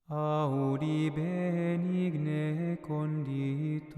Auri benigne conditor,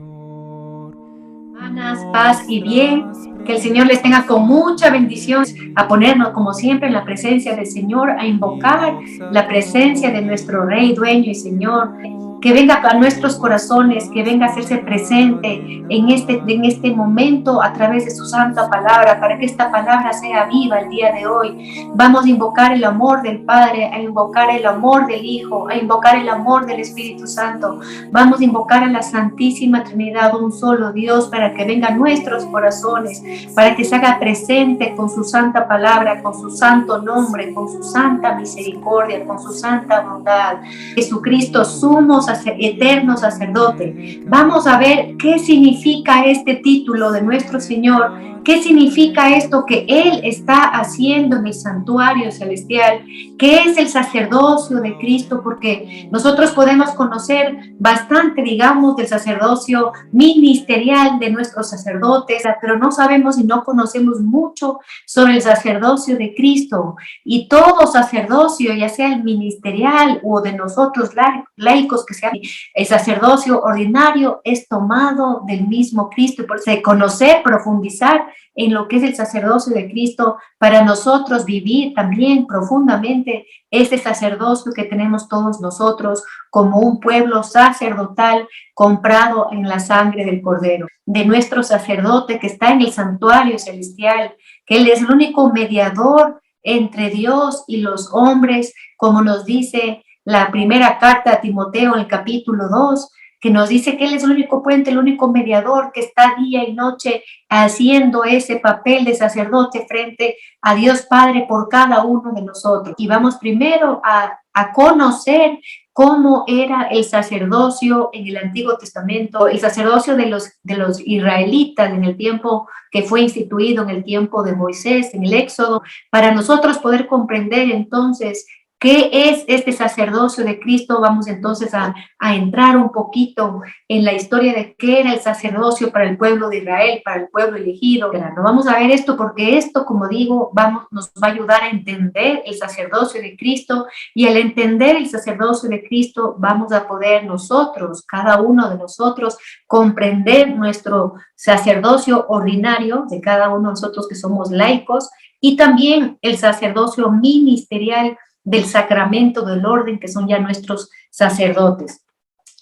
Hermanas, paz y bien, que el Señor les tenga con mucha bendición, a ponernos como siempre en la presencia del Señor, a invocar la presencia de nuestro Rey, dueño y Señor, que venga a nuestros corazones, que venga a hacerse presente en este momento a través de su santa palabra, para que esta palabra sea viva el día de hoy. Vamos a invocar el amor del Padre, a invocar el amor del Hijo, a invocar el amor del Espíritu Santo. Vamos a invocar a la Santísima Trinidad, un solo Dios, para que venga a nuestros corazones, para que se haga presente con su santa palabra, con su santo nombre, con su santa misericordia, con su santa bondad. Jesucristo, sumo eterno sacerdote. Vamos a ver qué significa este título de nuestro Señor, qué significa esto que Él está haciendo en el santuario celestial, qué es el sacerdocio de Cristo, porque nosotros podemos conocer bastante, digamos, del sacerdocio ministerial de nuestros sacerdotes, pero no sabemos y no conocemos mucho sobre el sacerdocio de Cristo. Y todo sacerdocio, ya sea el ministerial o de nosotros laicos, que sea el sacerdocio ordinario, es tomado del mismo Cristo. Y por eso conocer, profundizar en lo que es el sacerdocio de Cristo, para nosotros vivir también profundamente este sacerdocio que tenemos todos nosotros como un pueblo sacerdotal comprado en la sangre del Cordero, de nuestro sacerdote que está en el santuario celestial, que Él es el único mediador entre Dios y los hombres, como nos dice la primera carta a Timoteo en el capítulo 2, que nos dice que Él es el único puente, el único mediador que está día y noche haciendo ese papel de sacerdote frente a Dios Padre por cada uno de nosotros. Y vamos primero a conocer cómo era el sacerdocio en el Antiguo Testamento, el sacerdocio de los israelitas en el tiempo que fue instituido, en el tiempo de Moisés, en el Éxodo, para nosotros poder comprender entonces ¿qué es este sacerdocio de Cristo? Vamos entonces a entrar un poquito en la historia de qué era el sacerdocio para el pueblo de Israel, para el pueblo elegido. No vamos a ver esto porque esto, como digo, nos va a ayudar a entender el sacerdocio de Cristo, y al entender el sacerdocio de Cristo vamos a poder nosotros, cada uno de nosotros, comprender nuestro sacerdocio ordinario de cada uno de nosotros que somos laicos, y también el sacerdocio ministerial del sacramento del orden, que son ya nuestros sacerdotes.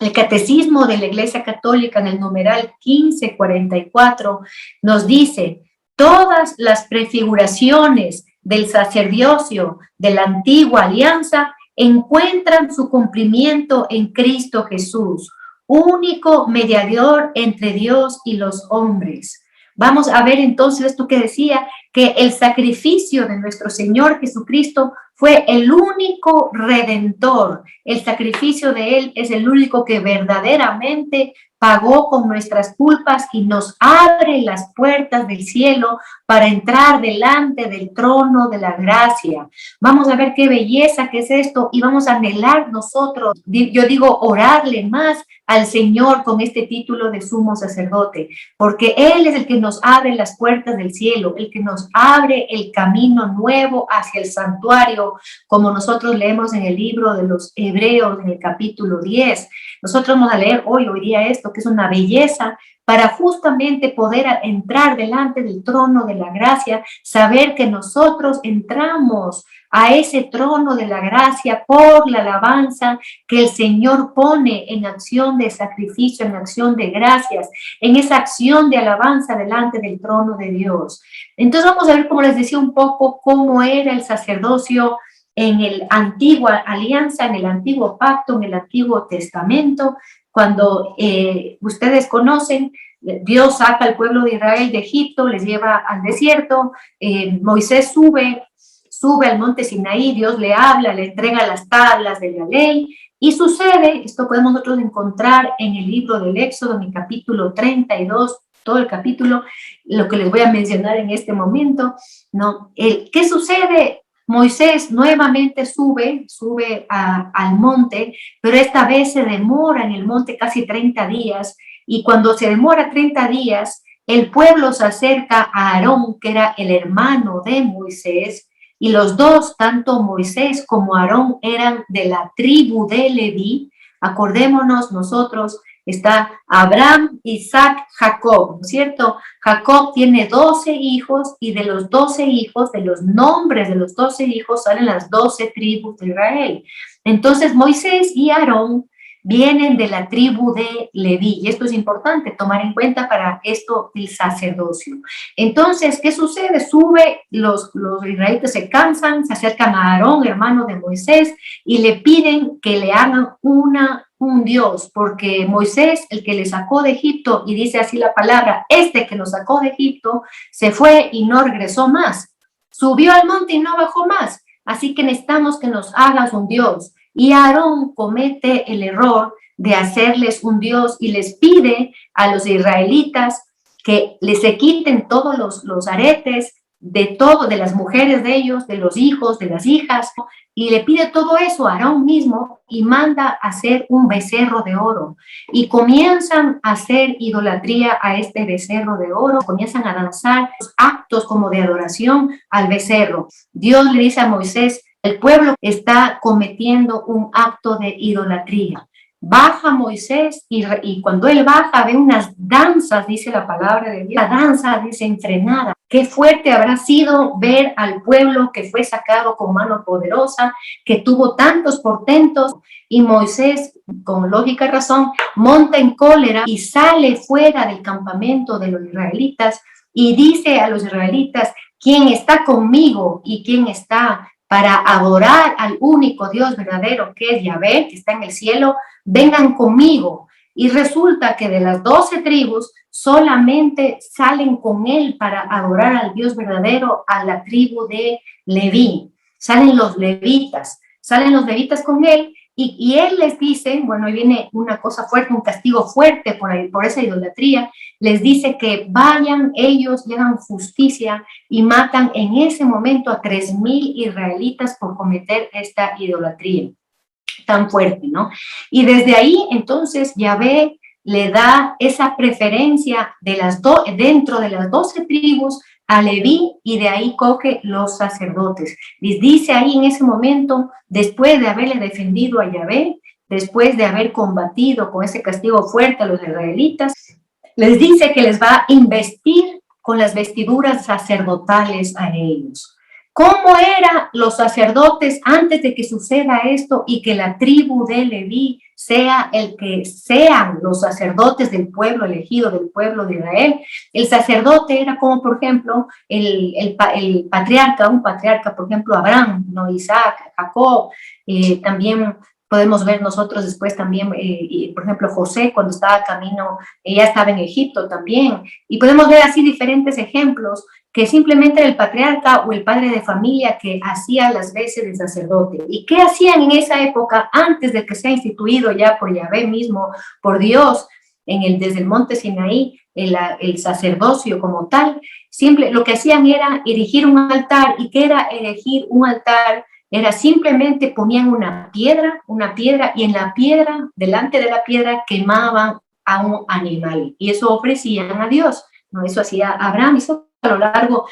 El catecismo de la Iglesia Católica en el numeral 1544 nos dice: todas las prefiguraciones del sacerdocio de la antigua alianza encuentran su cumplimiento en Cristo Jesús, único mediador entre Dios y los hombres. Vamos a ver entonces esto que decía, que el sacrificio de nuestro Señor Jesucristo fue el único redentor. El sacrificio de Él es el único que verdaderamente pagó con nuestras culpas y nos abre las puertas del cielo para entrar delante del trono de la gracia. Vamos a ver qué belleza que es esto, y vamos a anhelar nosotros, yo digo, orarle más al Señor con este título de sumo sacerdote, porque Él es el que nos abre las puertas del cielo, el que nos abre el camino nuevo hacia el santuario, como nosotros leemos en el libro de los Hebreos, en el capítulo 10. Nosotros vamos a leer hoy día esto, que es una belleza, para justamente poder entrar delante del trono de la gracia, saber que nosotros entramos a ese trono de la gracia por la alabanza que el Señor pone en acción de sacrificio, en acción de gracias, en esa acción de alabanza delante del trono de Dios. Entonces vamos a ver, como les decía, un poco cómo era el sacerdocio en la antigua alianza, en el antiguo pacto, en el antiguo testamento. Cuando ustedes conocen, Dios saca al pueblo de Israel de Egipto, les lleva al desierto, Moisés sube al monte Sinaí, Dios le habla, le entrega las tablas de la ley, y sucede, esto podemos nosotros encontrar en el libro del Éxodo, en el capítulo 32, todo el capítulo, lo que les voy a mencionar en este momento, ¿no? ¿Qué sucede? Moisés nuevamente sube al monte, pero esta vez se demora en el monte casi 30 días, y cuando se demora 30 días, el pueblo se acerca a Aarón, que era el hermano de Moisés, Y los dos, tanto Moisés como Aarón, eran de la tribu de Leví. Acordémonos nosotros, está Abraham, Isaac, Jacob, ¿no es cierto? Jacob tiene 12 hijos y de los 12 hijos, de los nombres de los 12 hijos, salen las 12 tribus de Israel. Entonces Moisés y Aarón vienen de la tribu de Leví, y esto es importante tomar en cuenta para esto del sacerdocio. Entonces, ¿qué sucede? Los israelitas se cansan, se acercan a Aarón, hermano de Moisés, y le piden que le hagan un Dios, porque Moisés, el que le sacó de Egipto, y dice así la palabra, este que nos sacó de Egipto, se fue y no regresó más. Subió al monte y no bajó más. Así que necesitamos que nos hagas un Dios. Y Aarón comete el error de hacerles un Dios y les pide a los israelitas que les se quiten todos los aretes de todo, de las mujeres de ellos, de los hijos, de las hijas, y le pide todo eso a Aarón mismo y manda a hacer un becerro de oro. Y comienzan a hacer idolatría a este becerro de oro, comienzan a danzar actos como de adoración al becerro. Dios le dice a Moisés, el pueblo está cometiendo un acto de idolatría. Baja Moisés y cuando él baja ve unas danzas, dice la palabra de Dios, la danza desenfrenada. Qué fuerte habrá sido ver al pueblo que fue sacado con mano poderosa, que tuvo tantos portentos, y Moisés, con lógica razón, monta en cólera y sale fuera del campamento de los israelitas y dice a los israelitas, ¿quién está conmigo y quién está para adorar al único Dios verdadero que es Yahvé, que está en el cielo? Vengan conmigo. Y resulta que de las 12 tribus solamente salen con él para adorar al Dios verdadero a la tribu de Leví. Salen los levitas con él y él les dice, bueno, ahí viene una cosa fuerte, un castigo fuerte por esa idolatría, les dice que vayan ellos y hagan justicia y matan en ese momento a 3,000 israelitas por cometer esta idolatría tan fuerte, ¿no? Y desde ahí, entonces, Yahvé le da esa preferencia dentro de las 12 tribus a Leví, y de ahí coge los sacerdotes. Les dice ahí en ese momento, después de haberle defendido a Yahvé, después de haber combatido con ese castigo fuerte a los israelitas, les dice que les va a investir con las vestiduras sacerdotales a ellos. ¿Cómo eran los sacerdotes antes de que suceda esto y que la tribu de Leví sea el que sean los sacerdotes del pueblo elegido, del pueblo de Israel? El sacerdote era como, por ejemplo, el patriarca, un patriarca, por ejemplo, Abraham, ¿no? Isaac, Jacob, también podemos ver nosotros después también, por ejemplo, José cuando estaba camino, ya estaba en Egipto también, y podemos ver así diferentes ejemplos que simplemente era el patriarca o el padre de familia que hacía las veces de sacerdote. ¿Y qué hacían en esa época antes de que sea instituido ya por Yahvé mismo, por Dios, desde el monte Sinaí, el sacerdocio como tal? Lo que hacían era erigir un altar. ¿Y qué era erigir un altar? Era simplemente ponían una piedra, y en la piedra, delante de la piedra, quemaban a un animal. Y eso ofrecían a Dios, ¿no? Eso hacía Abraham, eso a lo largo,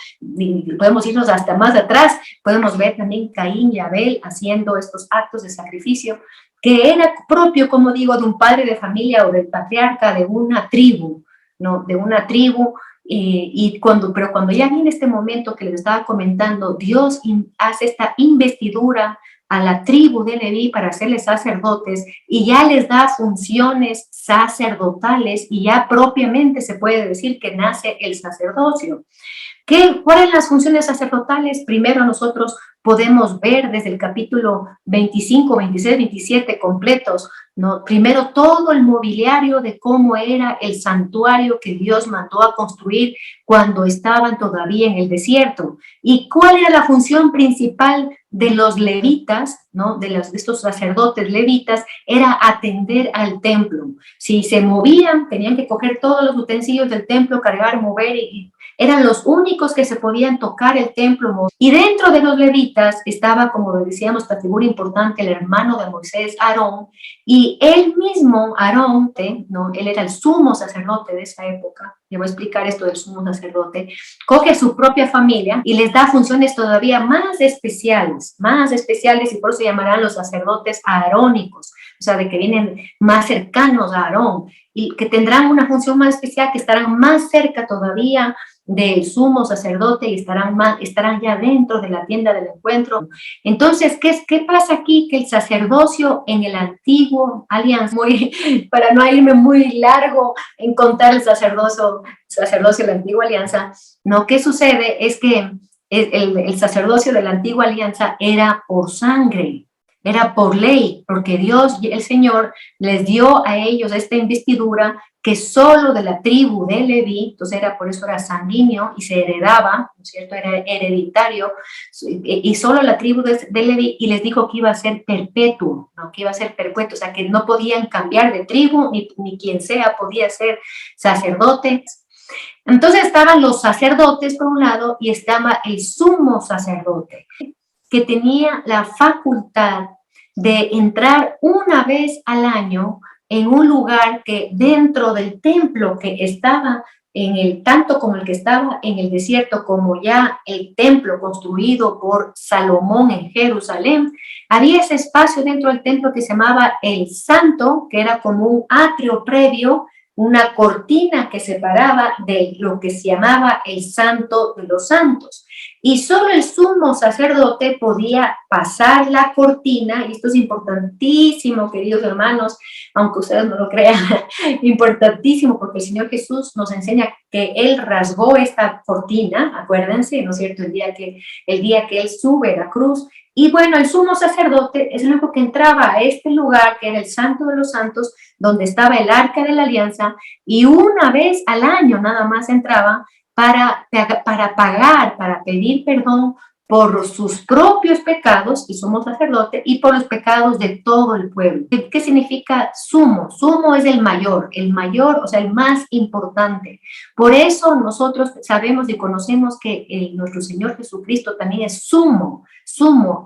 podemos irnos hasta más atrás, podemos ver también Caín y Abel haciendo estos actos de sacrificio, que era propio, como digo, de un padre de familia o del patriarca de una tribu, ¿no? De una tribu. Pero cuando ya viene este momento que les estaba comentando, Dios hace esta investidura a la tribu de Leví para hacerles sacerdotes y ya les da funciones sacerdotales y ya propiamente se puede decir que nace el sacerdocio. ¿Cuáles son las funciones sacerdotales? Primero nosotros podemos ver desde el capítulo 25, 26, 27 completos, ¿no? Primero todo el mobiliario de cómo era el santuario que Dios mandó a construir cuando estaban todavía en el desierto. ¿Y cuál era la función principal de los levitas, ¿no? De estos sacerdotes levitas? Era atender al templo. Si se movían, tenían que coger todos los utensilios del templo, cargar, mover, y eran los únicos que se podían tocar el templo. Y dentro de los levitas estaba, como decíamos, esta figura importante, el hermano de Moisés, Aarón, y él mismo, Aarón, ¿no? Él era el sumo sacerdote de esa época. le voy a explicar esto del sumo sacerdote, coge a su propia familia y les da funciones todavía más especiales, y por eso se llamarán los sacerdotes aarónicos, o sea, de que vienen más cercanos a Aarón, y que tendrán una función más especial, que estarán más cerca todavía del sumo sacerdote y estarán ya dentro de la tienda del encuentro. Entonces, ¿qué pasa aquí? Que el sacerdocio en el antiguo alianza, para no irme muy largo en contar el sacerdocio de la antigua alianza, ¿no? ¿Qué sucede? Es que el sacerdocio de la antigua alianza era por sangre, era por ley, porque Dios, el Señor, les dio a ellos esta investidura que solo de la tribu de Leví, entonces por eso era sanguíneo y se heredaba, ¿no es cierto? Era hereditario, y solo la tribu de Leví, y les dijo que iba a ser perpetuo, ¿no? Que iba a ser perpetuo, o sea, que no podían cambiar de tribu, ni quien sea podía ser sacerdote. Entonces estaban los sacerdotes por un lado y estaba el sumo sacerdote, que tenía la facultad de entrar una vez al año en un lugar que dentro del templo que estaba tanto como el que estaba en el desierto, como ya el templo construido por Salomón en Jerusalén, había ese espacio dentro del templo que se llamaba el Santo, que era como un atrio previo, una cortina que separaba de lo que se llamaba el Santo de los Santos. Y solo el sumo sacerdote podía pasar la cortina, y esto es importantísimo, queridos hermanos, aunque ustedes no lo crean, importantísimo, porque el Señor Jesús nos enseña que Él rasgó esta cortina, acuérdense, ¿no es cierto?, el día que Él sube a la cruz. Y bueno, el sumo sacerdote es el único que entraba a este lugar, que era el Santo de los Santos, donde estaba el Arca de la Alianza, y una vez al año nada más entraba para pagar, para pedir perdón por sus propios pecados, y sumo sacerdote, y por los pecados de todo el pueblo. ¿Qué significa sumo? Sumo es el mayor, o sea, el más importante. Por eso nosotros sabemos y conocemos que nuestro Señor Jesucristo también es sumo,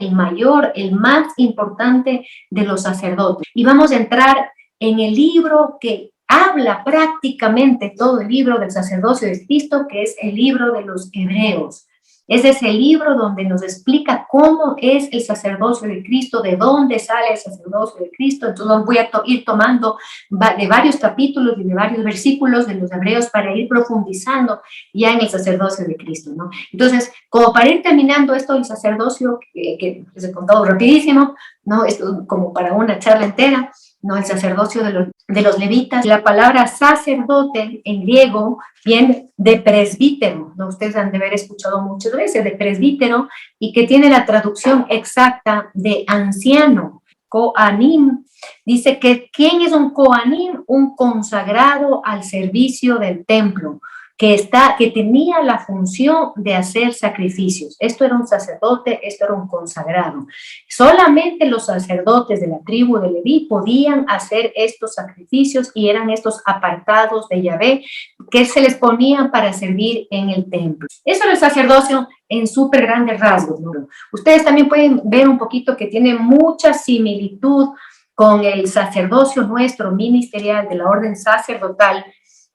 el mayor, el más importante de los sacerdotes. Y vamos a entrar en el libro que habla prácticamente todo el libro del sacerdocio de Cristo, que es el libro de los Hebreos. Ese es el libro donde nos explica cómo es el sacerdocio de Cristo, de dónde sale el sacerdocio de Cristo. Entonces voy a ir tomando de varios capítulos y de varios versículos de los Hebreos para ir profundizando ya en el sacerdocio de Cristo, ¿no? Entonces, como para ir terminando esto del sacerdocio, que les he contado rapidísimo, ¿no? Esto como para una charla entera, ¿no? El sacerdocio de los levitas. La palabra sacerdote en griego viene de presbítero, ¿no? Ustedes han de haber escuchado muchas veces de presbítero, y que tiene la traducción exacta de anciano, coanim. Dice que ¿quién es un coanim? Un consagrado al servicio del templo, que tenía la función de hacer sacrificios. Esto era un sacerdote, esto era un consagrado. Solamente los sacerdotes de la tribu de Leví podían hacer estos sacrificios, y eran estos apartados de Yahvé que se les ponían para servir en el templo. Eso era el sacerdocio en súper grandes rasgos, ¿no? Ustedes también pueden ver un poquito que tiene mucha similitud con el sacerdocio nuestro ministerial de la orden sacerdotal,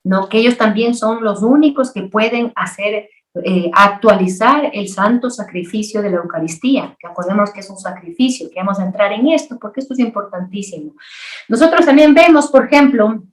¿no? Que ellos también son los únicos que pueden hacer, actualizar el santo sacrificio de la Eucaristía, que acordemos que es un sacrificio, que vamos a entrar en esto, porque esto es importantísimo. Nosotros también vemos, por ejemplo,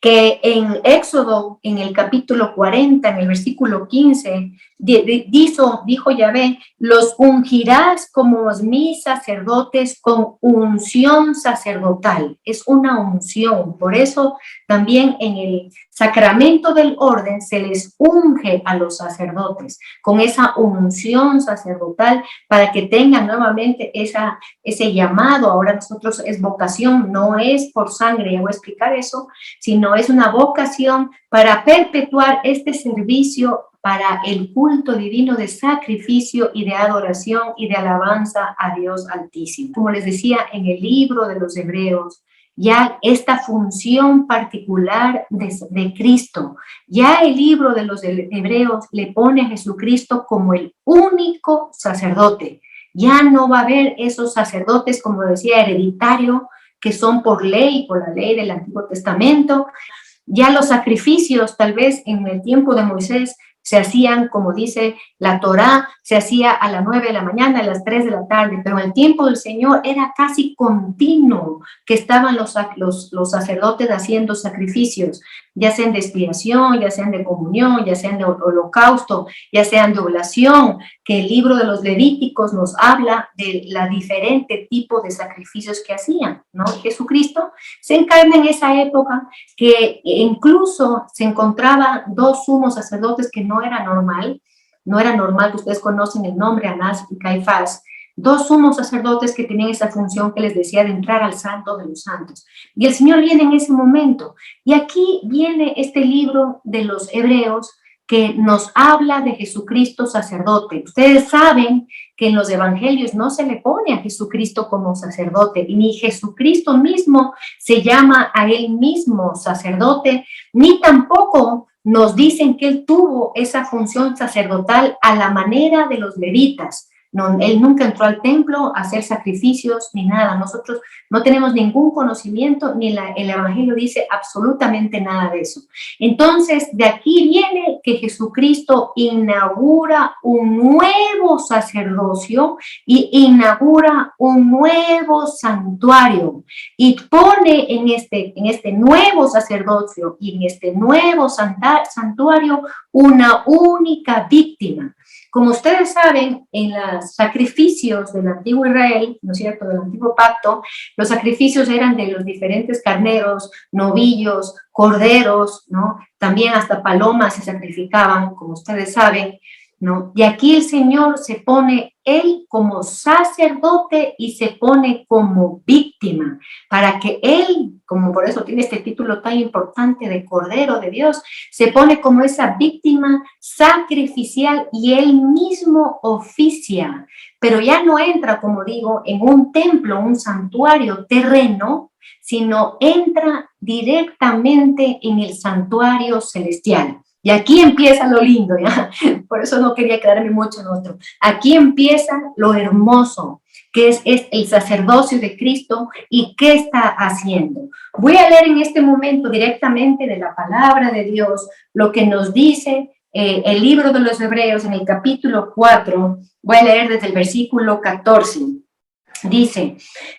que en Éxodo, en el capítulo 40, en el versículo 15, dijo Yahvé: los ungirás como mis sacerdotes con unción sacerdotal. Es una unción, por eso también en el sacramento del orden se les unge a los sacerdotes con esa unción sacerdotal, para que tengan nuevamente ese llamado. Ahora nosotros es vocación, no es por sangre, ya voy a explicar eso, sino es una vocación para perpetuar este servicio para el culto divino de sacrificio y de adoración y de alabanza a Dios Altísimo. Como les decía, en el libro de los Hebreos, ya esta función particular de Cristo, ya el libro de los Hebreos le pone a Jesucristo como el único sacerdote. Ya no va a haber esos sacerdotes, como decía, hereditario, que son por la ley del Antiguo Testamento. Ya los sacrificios, tal vez en el tiempo de Moisés, se hacían, como dice la Torá, se hacía a las 9 de la mañana, a las 3 de la tarde, pero en el tiempo del Señor era casi continuo que estaban los sacerdotes haciendo sacrificios, ya sean de expiación, ya sean de comunión, ya sean de holocausto, ya sean de oblación, que el libro de los Levíticos nos habla de la diferente tipo de sacrificios que hacían, ¿no? Jesucristo se encarna en esa época que incluso se encontraban dos sumos sacerdotes que no era normal que ustedes conocen el nombre, Anás y Caifás, dos sumos sacerdotes que tenían esa función que les decía de entrar al santo de los santos. Y el Señor viene en ese momento. Y aquí viene este libro de los Hebreos que nos habla de Jesucristo sacerdote. Ustedes saben que en los evangelios no se le pone a Jesucristo como sacerdote, ni Jesucristo mismo se llama a él mismo sacerdote, ni tampoco nos dicen que él tuvo esa función sacerdotal a la manera de los levitas. No, él nunca entró al templo a hacer sacrificios ni nada. Nosotros no tenemos ningún conocimiento, ni el Evangelio dice absolutamente nada de eso. Entonces, de aquí viene que Jesucristo inaugura un nuevo sacerdocio y inaugura un nuevo santuario y pone en este nuevo sacerdocio y en este nuevo santuario una única víctima. Como ustedes saben, en los sacrificios del antiguo Israel, ¿no es cierto?, del antiguo pacto, los sacrificios eran de los diferentes carneros, novillos, corderos, ¿no? También hasta palomas se sacrificaban, como ustedes saben, ¿no? Y aquí el Señor se pone él como sacerdote y se pone como víctima, para que él, como por eso tiene este título tan importante de Cordero de Dios, se pone como esa víctima sacrificial y él mismo oficia, pero ya no entra, como digo, en un templo, un santuario terreno, sino entra directamente en el santuario celestial. Y aquí empieza lo lindo, ¿ya? Por eso no quería quedarme mucho en otro. Aquí empieza lo hermoso, que es el sacerdocio de Cristo y qué está haciendo. Voy a leer en este momento directamente de la palabra de Dios lo que nos dice el libro de los Hebreos en el capítulo 4. Voy a leer desde el versículo 14. Dice,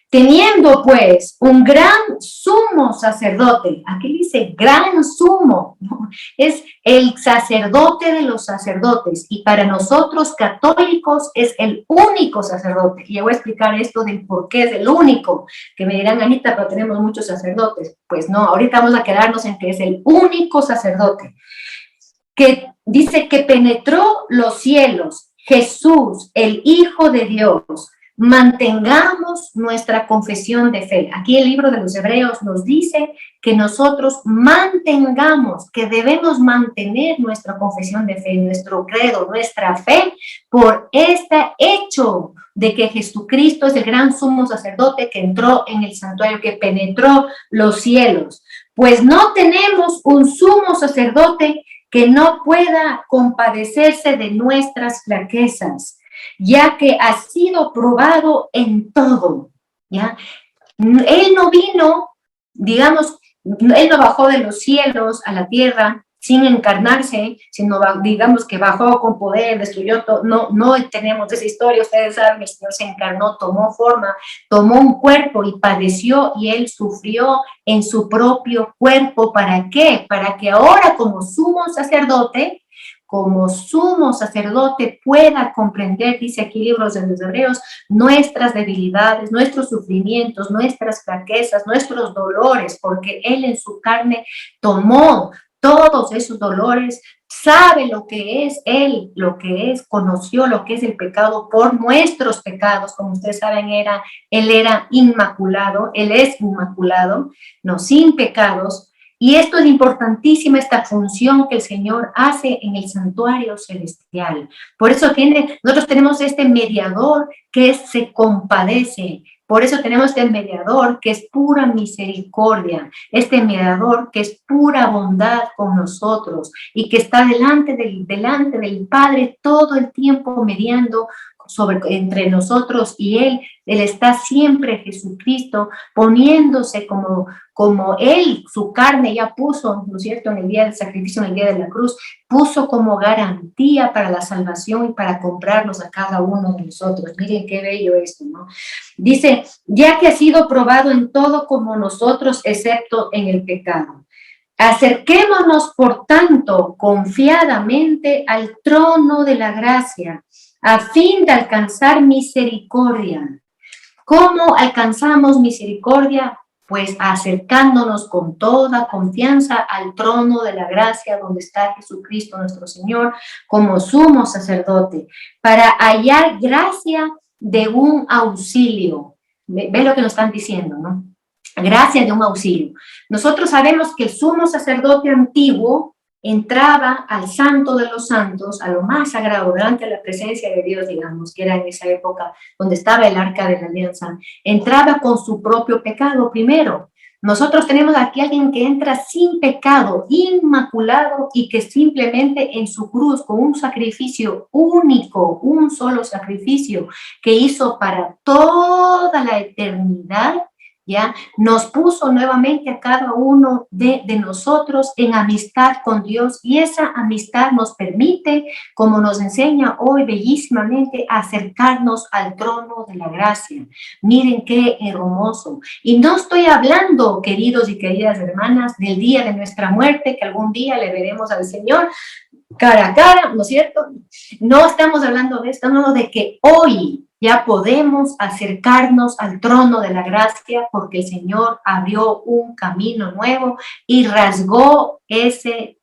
teniendo pues un gran sumo sacerdote, aquí dice gran sumo, ¿no? Es el sacerdote de los sacerdotes y para nosotros católicos es el único sacerdote. Y yo voy a explicar esto del por qué es el único, que me dirán, Anita, pero tenemos muchos sacerdotes. Pues no, ahorita vamos a quedarnos en que es el único sacerdote, que dice que penetró los cielos, Jesús, el Hijo de Dios. Mantengamos nuestra confesión de fe. Aquí el libro de los Hebreos nos dice que nosotros mantengamos, que debemos mantener nuestra confesión de fe, nuestro credo, nuestra fe, por este hecho de que Jesucristo es el gran sumo sacerdote que entró en el santuario, que penetró los cielos. Pues no tenemos un sumo sacerdote que no pueda compadecerse de nuestras flaquezas, ya que ha sido probado en todo, ¿ya? Él no vino, digamos, él no bajó de los cielos a la tierra sin encarnarse, sino digamos que bajó con poder, destruyó todo. No tenemos esa historia, ustedes saben, el Señor se encarnó, tomó forma, tomó un cuerpo y padeció y él sufrió en su propio cuerpo. ¿Para qué? Para que ahora como sumo sacerdote pueda comprender, dice aquí libros de los Hebreos, nuestras debilidades, nuestros sufrimientos, nuestras flaquezas, nuestros dolores, porque Él en su carne tomó todos esos dolores, sabe lo que es Él, conoció lo que es el pecado por nuestros pecados, como ustedes saben, Él era inmaculado, Él es inmaculado, no, sin pecados. Y esto es importantísima, esta función que el Señor hace en el santuario celestial. Por eso nosotros tenemos este mediador que se compadece. Por eso tenemos este mediador que es pura misericordia, este mediador que es pura bondad con nosotros y que está delante del Padre todo el tiempo mediando entre nosotros y Él. Él está siempre, Jesucristo, poniéndose como Él, su carne ya puso, ¿no es cierto?, en el día del sacrificio, en el día de la cruz, puso como garantía para la salvación y para comprarnos a cada uno de nosotros. Miren qué bello esto, ¿no? Dice, ya que ha sido probado en todo como nosotros, excepto en el pecado. Acerquémonos, por tanto, confiadamente al trono de la gracia, a fin de alcanzar misericordia. ¿Cómo alcanzamos misericordia? Pues acercándonos con toda confianza al trono de la gracia donde está Jesucristo nuestro Señor como sumo sacerdote, para hallar gracia de un auxilio. Ve lo que nos están diciendo, ¿no? Gracia de un auxilio. Nosotros sabemos que el sumo sacerdote antiguo entraba al santo de los santos, a lo más sagrado, delante de la presencia de Dios, digamos, que era en esa época donde estaba el arca de la alianza. Entraba con su propio pecado primero. Nosotros tenemos aquí a alguien que entra sin pecado, inmaculado, y que simplemente en su cruz, con un sacrificio único, un solo sacrificio que hizo para toda la eternidad, ¿ya? Nos puso nuevamente a cada uno de nosotros en amistad con Dios, y esa amistad nos permite, como nos enseña hoy bellísimamente, acercarnos al trono de la gracia. Miren qué hermoso. Y no estoy hablando, queridos y queridas hermanas, del día de nuestra muerte, que algún día le veremos al Señor cara a cara, ¿no es cierto? No estamos hablando de esto, no, de que hoy ya podemos acercarnos al trono de la gracia porque el Señor abrió un camino nuevo y rasgó ese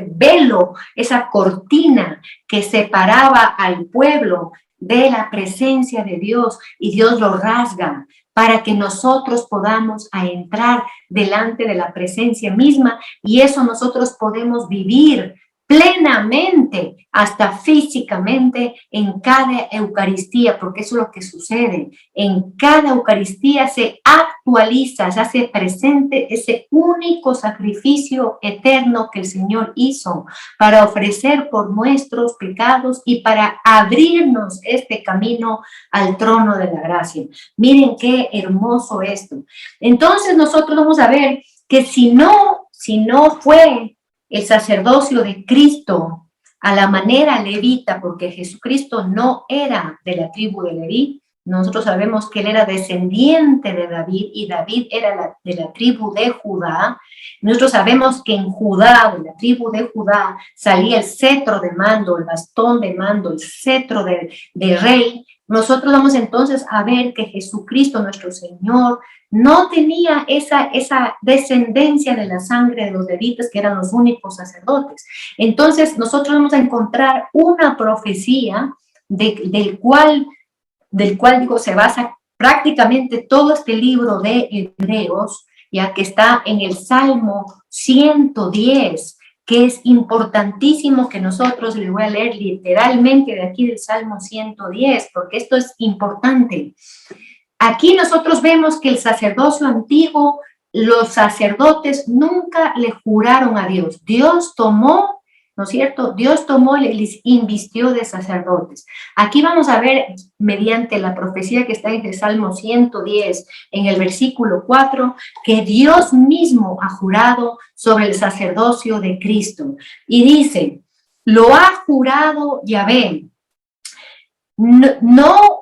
velo, esa cortina que separaba al pueblo de la presencia de Dios, y Dios lo rasga para que nosotros podamos entrar delante de la presencia misma, y eso nosotros podemos vivir plenamente, hasta físicamente, en cada Eucaristía, porque eso es lo que sucede. En cada Eucaristía se actualiza, se hace presente ese único sacrificio eterno que el Señor hizo para ofrecer por nuestros pecados y para abrirnos este camino al trono de la gracia. Miren qué hermoso esto. Entonces nosotros vamos a ver que si no fue el sacerdocio de Cristo a la manera levita, porque Jesucristo no era de la tribu de Leví, nosotros sabemos que él era descendiente de David, y David era de la tribu de Judá. Nosotros sabemos que en Judá, de la tribu de Judá, salía el cetro de mando, el bastón de mando, el cetro de rey. Nosotros vamos entonces a ver que Jesucristo, nuestro Señor, no tenía esa descendencia de la sangre de los levitas, que eran los únicos sacerdotes. Entonces nosotros vamos a encontrar una profecía del cual digo, se basa prácticamente todo este libro de Hebreos, ya que está en el Salmo 110, que es importantísimo que nosotros, les voy a leer literalmente de aquí del Salmo 110, porque esto es importante. Aquí nosotros vemos que el sacerdocio antiguo, los sacerdotes nunca le juraron a Dios. Dios tomó, ¿no es cierto? Dios tomó y les invistió de sacerdotes. Aquí vamos a ver, mediante la profecía que está en el Salmo 110, en el versículo 4, que Dios mismo ha jurado sobre el sacerdocio de Cristo. Y dice, lo ha jurado Yahvé, no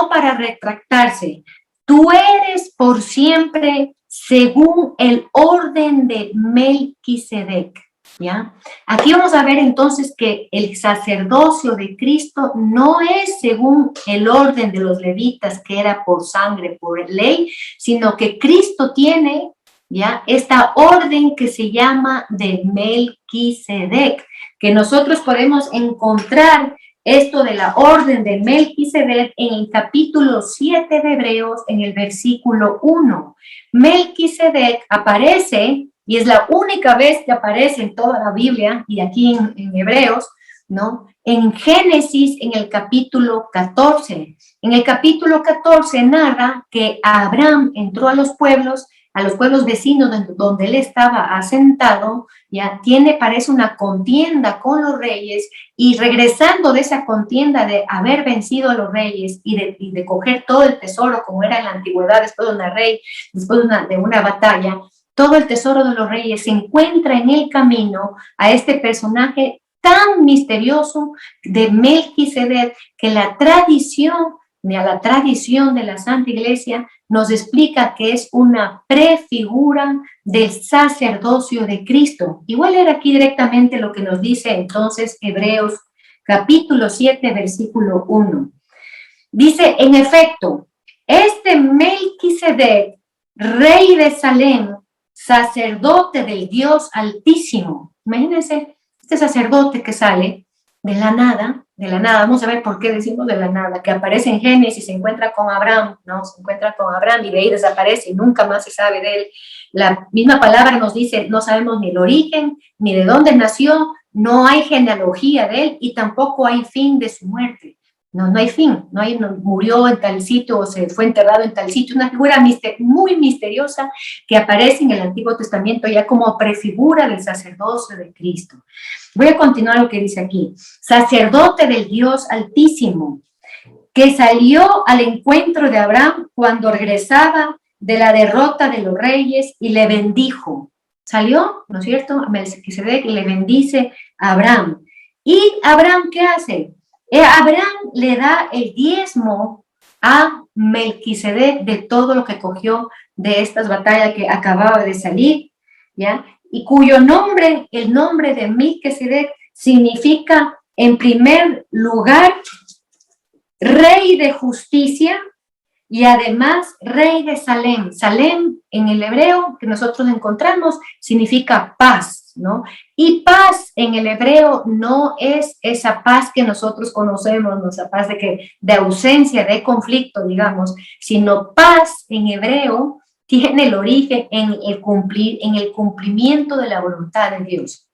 para retractarse. Tú eres por siempre según el orden de Melquisedec, ¿ya? Aquí vamos a ver entonces que el sacerdocio de Cristo no es según el orden de los levitas, que era por sangre, por ley, sino que Cristo tiene, ¿ya?, esta orden que se llama de Melquisedec, que nosotros podemos encontrar esto de la orden de Melquisedec en el capítulo 7 de Hebreos, en el versículo 1. Melquisedec aparece, y es la única vez que aparece en toda la Biblia, y aquí en Hebreos, ¿no?, en Génesis, en el capítulo 14. En el capítulo 14 narra que Abraham entró a los pueblos a los pueblos vecinos donde él estaba asentado, ya parece una contienda con los reyes, y regresando de esa contienda de haber vencido a los reyes y de coger todo el tesoro como era en la antigüedad después de una batalla, todo el tesoro de los reyes se encuentra en el camino a este personaje tan misterioso de Melquisedec, que la tradición de la Santa Iglesia nos explica que es una prefigura del sacerdocio de Cristo. Igual era aquí directamente lo que nos dice entonces Hebreos capítulo 7, versículo 1. Dice, en efecto, este Melquisedec, rey de Salem, sacerdote del Dios Altísimo. Imagínense, este sacerdote que sale de la nada, vamos a ver por qué decimos de la nada, que aparece en Génesis, se encuentra con Abraham, ¿no? Se encuentra con Abraham y de ahí desaparece y nunca más se sabe de él. La misma palabra nos dice, no sabemos ni el origen, ni de dónde nació, no hay genealogía de él y tampoco hay fin de su muerte. No hay fin, murió en tal sitio o se fue enterrado en tal sitio, una figura muy misteriosa que aparece en el Antiguo Testamento ya como prefigura del sacerdocio de Cristo. Voy a continuar lo que dice aquí. Sacerdote del Dios Altísimo, que salió al encuentro de Abraham cuando regresaba de la derrota de los reyes y le bendijo. Salió, ¿no es cierto? Melquisedec le bendice a Abraham. ¿Y Abraham qué hace? Abraham le da el diezmo a Melquisedec de todo lo que cogió de estas batallas que acababa de salir, ¿ya? Y cuyo nombre, el nombre de Melquisedec, significa, en primer lugar, rey de justicia y además rey de Salem. Salem en el hebreo que nosotros encontramos significa paz, ¿no? Y paz en el hebreo no es esa paz que nosotros conocemos, no esa paz de ausencia, de conflicto, digamos, sino paz en hebreo tiene el origen en el cumplimiento de la voluntad de Dios.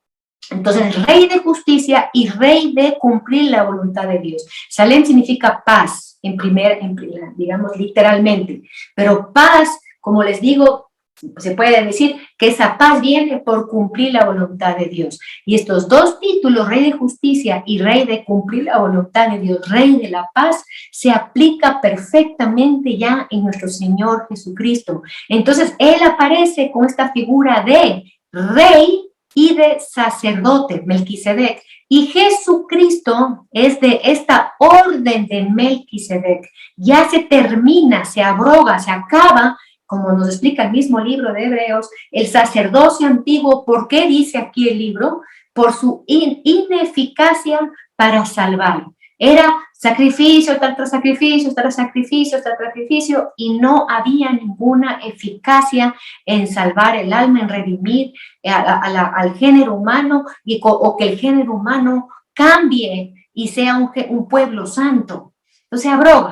Entonces, rey de justicia y rey de cumplir la voluntad de Dios. Salem significa paz, digamos literalmente, pero paz, como les digo, se puede decir que esa paz viene por cumplir la voluntad de Dios. Y estos dos títulos, rey de justicia y rey de cumplir la voluntad de Dios, rey de la paz, se aplica perfectamente ya en nuestro Señor Jesucristo. Entonces, Él aparece con esta figura de rey y de sacerdote, Melquisedec. Y Jesucristo es de esta orden de Melquisedec. Ya se termina, se abroga, se acaba, como nos explica el mismo libro de Hebreos, el sacerdocio antiguo. ¿Por qué dice aquí el libro? Por su ineficacia para salvar. Era sacrificio tras sacrificio, tras sacrificio, tras sacrificio, y no había ninguna eficacia en salvar el alma, en redimir al género humano, o que el género humano cambie y sea un pueblo santo. Entonces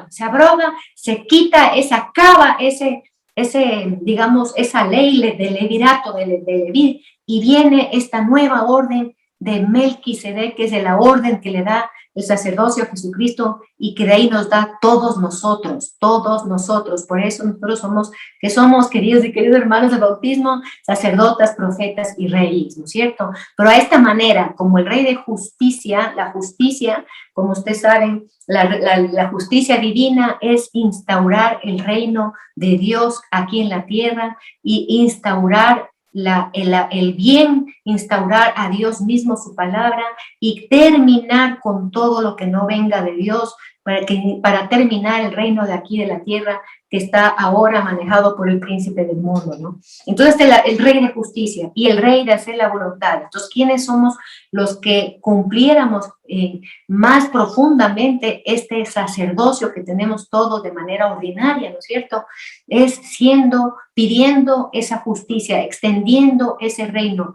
se abroga, se quita, se acaba digamos, esa ley del levirato, de Leví, y viene esta nueva orden de Melquisedec, que es de la orden que le da el sacerdocio a Jesucristo y que de ahí nos da todos nosotros. Por eso nosotros somos queridos y queridos hermanos del bautismo, sacerdotas, profetas y reyes, ¿no es cierto? Pero a esta manera, como el rey de justicia, la justicia, como ustedes saben, la justicia divina es instaurar el reino de Dios aquí en la tierra y instaurar el bien, instaurar a Dios mismo su palabra y terminar con todo lo que no venga de Dios para terminar el reino de aquí de la tierra que está ahora manejado por el príncipe del mundo, ¿no? Entonces el rey de justicia y el rey de hacer la voluntad. Entonces, ¿quiénes somos los que cumpliéramos más profundamente este sacerdocio que tenemos todos de manera ordinaria, ¿no es cierto? Es pidiendo esa justicia, extendiendo ese reino,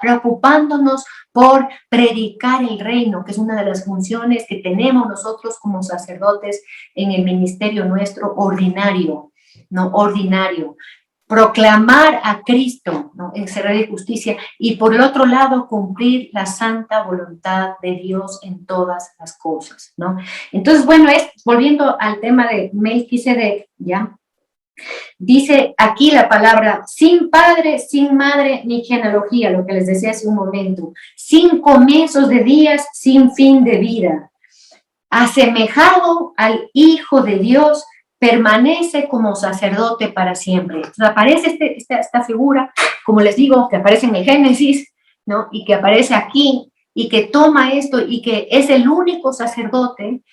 preocupándonos por predicar el reino, que es una de las funciones que tenemos nosotros como sacerdotes en el ministerio nuestro ordinario, ¿no? Ordinario. Proclamar a Cristo, ¿no? En ser rey de justicia, y por el otro lado cumplir la santa voluntad de Dios en todas las cosas, ¿no? Entonces, bueno, volviendo al tema de Melquisedec, ¿ya? Dice aquí la palabra sin padre, sin madre, ni genealogía, lo que les decía hace un momento, sin comienzos de días, sin fin de vida. Asemejado al Hijo de Dios, permanece como sacerdote para siempre. Entonces aparece esta figura, como les digo, que aparece en el Génesis, ¿no? Y que aparece aquí, y que toma esto, y que es el único sacerdote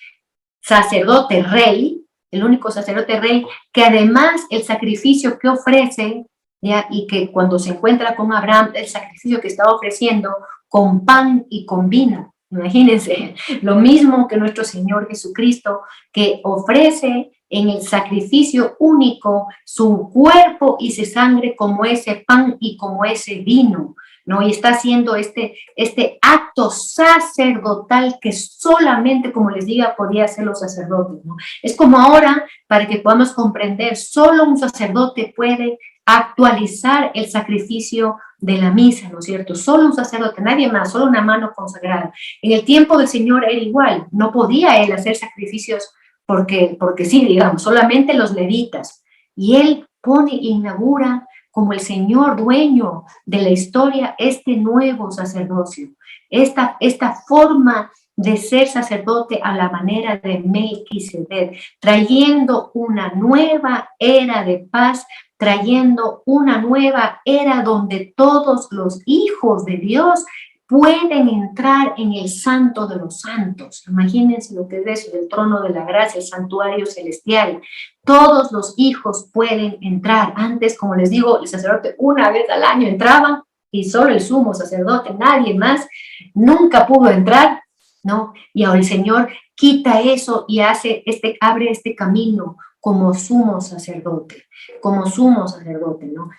rey, el único sacerdote rey, que además el sacrificio que ofrece, ¿ya? Y que cuando se encuentra con Abraham, el sacrificio que está ofreciendo con pan y con vino. Imagínense, lo mismo que nuestro Señor Jesucristo, que ofrece en el sacrificio único su cuerpo y su sangre como ese pan y como ese vino, ¿no? Y está haciendo este acto sacerdotal que solamente, como les diga, podía hacer los sacerdotes, ¿no? Es como ahora, para que podamos comprender, solo un sacerdote puede actualizar el sacrificio de la misa, ¿no es cierto? Solo un sacerdote, nadie más, solo una mano consagrada. En el tiempo del Señor era igual, no podía él hacer sacrificios porque sí, digamos, solamente los levitas. Y él inaugura como el Señor dueño de la historia este nuevo sacerdocio, esta forma de ser sacerdote a la manera de Melquisedec, trayendo una nueva era de paz, trayendo una nueva era donde todos los hijos de Dios pueden entrar en el santo de los santos. Imagínense lo que es eso, del trono de la gracia, el santuario celestial. Todos los hijos pueden entrar. Antes, como les digo, el sacerdote una vez al año entraba y solo el sumo sacerdote, nadie más, nunca pudo entrar, ¿no? Y ahora el Señor quita eso y abre este camino como sumo sacerdote, ¿no?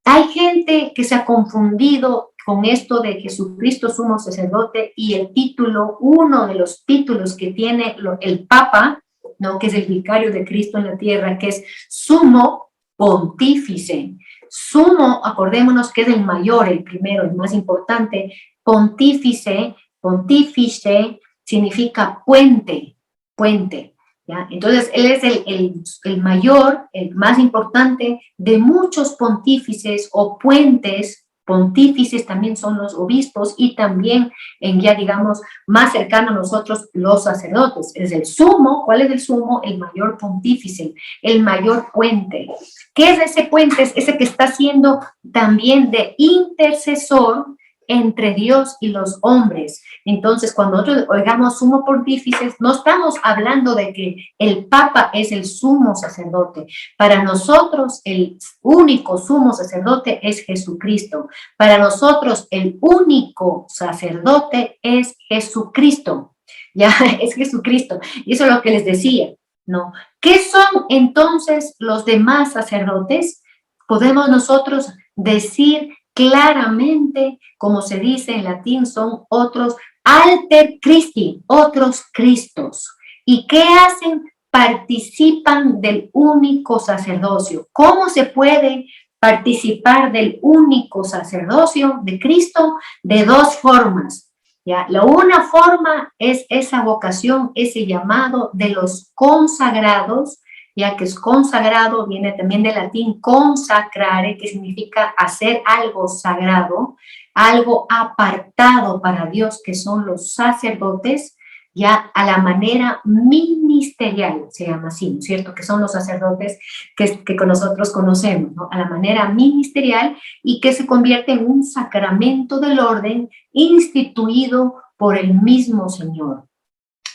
Hay gente que se ha confundido con esto de Jesucristo sumo sacerdote y el título, uno de los títulos que tiene el Papa, ¿no? Que es el vicario de Cristo en la tierra, que es sumo pontífice. Sumo, acordémonos que es el mayor, el primero, el más importante. Pontífice significa puente, puente. ¿Ya? Entonces, él es el mayor, el más importante de muchos pontífices o puentes. Pontífices también son los obispos y también ya digamos más cercano a nosotros los sacerdotes. Es el sumo. ¿Cuál es el sumo? El mayor pontífice, el mayor puente. ¿Qué es ese puente? Es ese que está siendo también de intercesor entre Dios y los hombres. Entonces, cuando nosotros oigamos sumo pontífice, no estamos hablando de que el Papa es el sumo sacerdote. Para nosotros, el único sumo sacerdote es Jesucristo. Para nosotros, el único sacerdote es Jesucristo. Ya, es Jesucristo. Y eso es lo que les decía, ¿no? ¿Qué son entonces los demás sacerdotes? Podemos nosotros decir claramente, como se dice en latín, son otros alter Christi, otros Cristos. ¿Y qué hacen? Participan del único sacerdocio. ¿Cómo se puede participar del único sacerdocio de Cristo? De dos formas. ¿Ya? La una forma es esa vocación, ese llamado de los consagrados, ya que es consagrado, viene también del latín consacrare, que significa hacer algo sagrado, algo apartado para Dios, que son los sacerdotes, ya a la manera ministerial, se llama así, ¿no es cierto? Que son los sacerdotes que nosotros conocemos, ¿no? A la manera ministerial y que se convierte en un sacramento del orden instituido por el mismo Señor.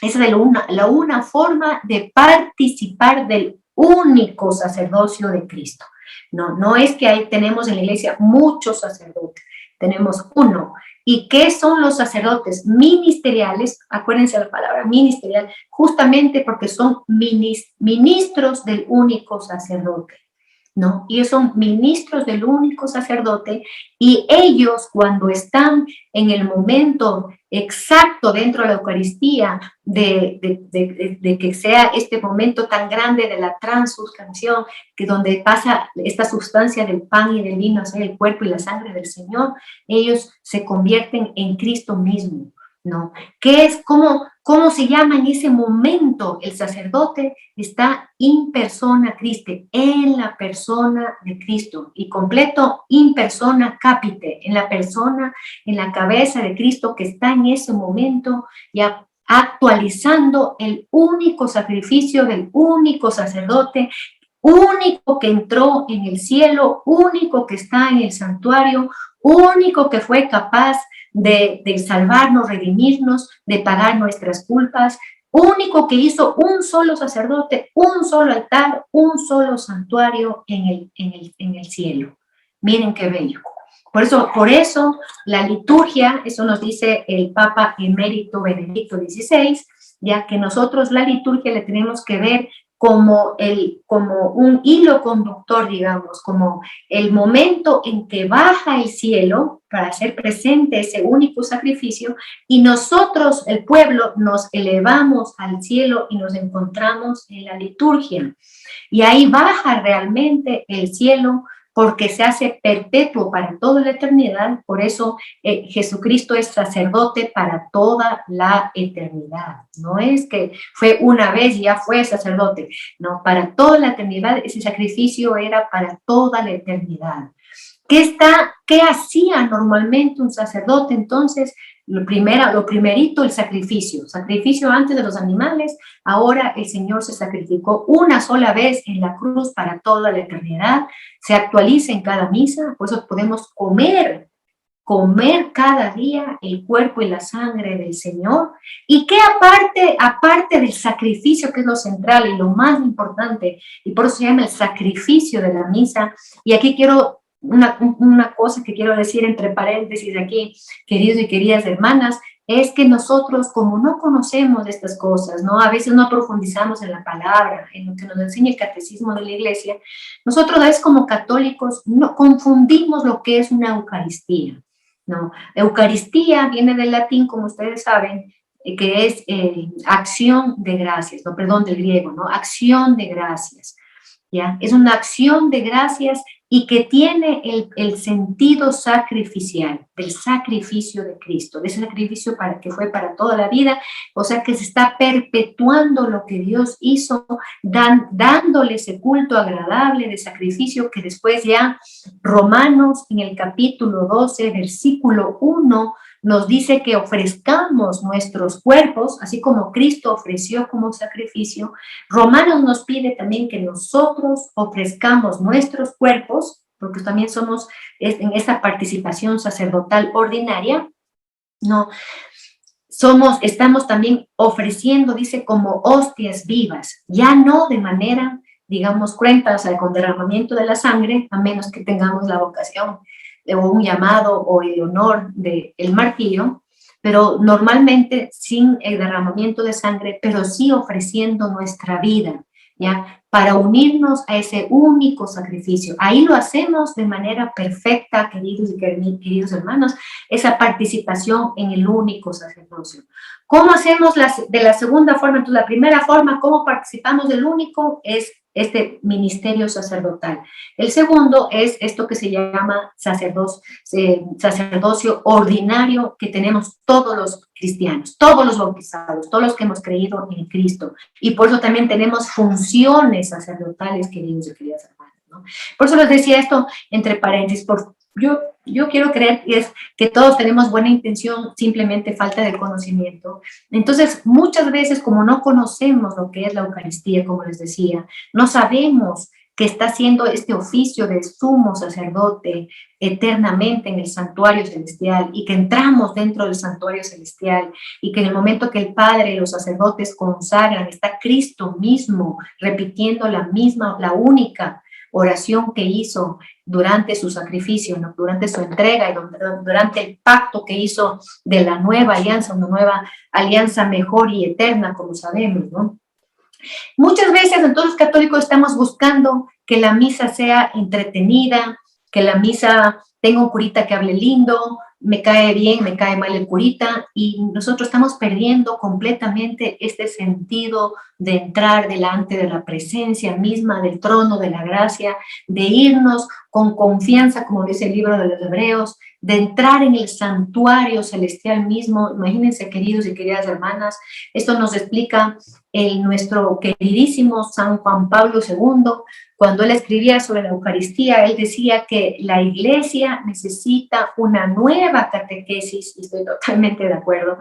Esa es una forma de participar del único sacerdocio de Cristo. No es que ahí tenemos en la iglesia muchos sacerdotes, tenemos uno. ¿Y qué son los sacerdotes ministeriales? Acuérdense la palabra ministerial, justamente porque son ministros del único sacerdote, ¿no? Y son ministros del único sacerdote y ellos cuando están en el momento exacto dentro de la Eucaristía de que sea este momento tan grande de la transubstanciación, que donde pasa esta sustancia del pan y del vino a ser el cuerpo y la sangre del Señor, ellos se convierten en Cristo mismo, ¿no? ¿Qué es? ¿Cómo ¿Cómo se llama en ese momento? El sacerdote está in persona Christi, en la persona de Cristo, y completo in persona capite, en la persona, en la cabeza de Cristo, que está en ese momento ya actualizando el único sacrificio del único sacerdote, único que entró en el cielo, único que está en el santuario, único que fue capaz de salvarnos, redimirnos, de pagar nuestras culpas, único que hizo un solo sacerdote, un solo altar, un solo santuario en el cielo. Miren qué bello. Por eso la liturgia, eso nos dice el Papa Emérito Benedicto XVI, ya que nosotros la liturgia le tenemos que ver como un hilo conductor, digamos, como el momento en que baja el cielo para hacer presente ese único sacrificio, y nosotros, el pueblo, nos elevamos al cielo y nos encontramos en la liturgia. Y ahí baja realmente el cielo, porque se hace perpetuo para toda la eternidad. Por eso Jesucristo es sacerdote para toda la eternidad. No es que fue una vez y ya fue sacerdote. No, para toda la eternidad ese sacrificio era para toda la eternidad. ¿Qué hacía normalmente un sacerdote? Entonces, lo primerito, el sacrificio antes de los animales. Ahora el Señor se sacrificó una sola vez en la cruz para toda la eternidad, se actualiza en cada misa, por eso podemos comer cada día el cuerpo y la sangre del Señor. Y que aparte del sacrificio, que es lo central y lo más importante, y por eso se llama el sacrificio de la misa, y aquí quiero una cosa que quiero decir entre paréntesis aquí, queridos y queridas hermanas, es que nosotros, como no conocemos estas cosas, ¿no? A veces no profundizamos en la palabra, en lo que nos enseña el catecismo de la iglesia, nosotros a veces como católicos no confundimos lo que es una Eucaristía, ¿no? Eucaristía viene del latín, como ustedes saben, que es acción de gracias, no, perdón, del griego, ¿no? Acción de gracias, ¿ya? Es una acción de gracias y que tiene el sentido sacrificial, del sacrificio de Cristo, de ese sacrificio que fue para toda la vida, o sea que se está perpetuando lo que Dios hizo, dándole ese culto agradable de sacrificio que después ya Romanos en el capítulo 12, versículo 1, nos dice que ofrezcamos nuestros cuerpos, así como Cristo ofreció como sacrificio. Romanos nos pide también que nosotros ofrezcamos nuestros cuerpos, porque también somos en esa participación sacerdotal ordinaria, no, estamos también ofreciendo, dice, como hostias vivas, ya no de manera, digamos, cruenta, o sea, con derramamiento de la sangre, a menos que tengamos la vocación o un llamado o el honor del martirio, pero normalmente sin el derramamiento de sangre, pero sí ofreciendo nuestra vida, ¿ya? Para unirnos a ese único sacrificio. Ahí lo hacemos de manera perfecta, queridos y queridos hermanos, esa participación en el único sacerdocio. ¿Cómo hacemos de la segunda forma? Entonces, la primera forma, ¿cómo participamos del único? Es este ministerio sacerdotal. El segundo es esto que se llama sacerdocio ordinario que tenemos todos los cristianos, todos los bautizados, todos los que hemos creído en Cristo. Y por eso también tenemos funciones sacerdotales, queridos y queridas hermanas, ¿no? Por eso les decía esto entre paréntesis, yo quiero creer que todos tenemos buena intención, simplemente falta de conocimiento. Entonces, muchas veces, como no conocemos lo que es la Eucaristía, como les decía, no sabemos que está haciendo este oficio de sumo sacerdote eternamente en el santuario celestial, y que entramos dentro del santuario celestial, y que en el momento que el Padre y los sacerdotes consagran, está Cristo mismo repitiendo la única oración que hizo durante su sacrificio, ¿no? Durante su entrega y durante el pacto que hizo de la nueva alianza, una nueva alianza mejor y eterna, como sabemos, ¿no? Muchas veces entonces los católicos estamos buscando que la misa sea entretenida, que la misa tenga un curita que hable lindo, me cae bien, me cae mal el curita, y nosotros estamos perdiendo completamente este sentido de entrar delante de la presencia misma del trono de la gracia, de irnos con confianza, como dice el libro de los Hebreos, de entrar en el santuario celestial mismo. Imagínense, queridos y queridas hermanas, esto nos explica nuestro queridísimo San Juan Pablo II, cuando él escribía sobre la Eucaristía. Él decía que la Iglesia necesita una nueva catequesis, y estoy totalmente de acuerdo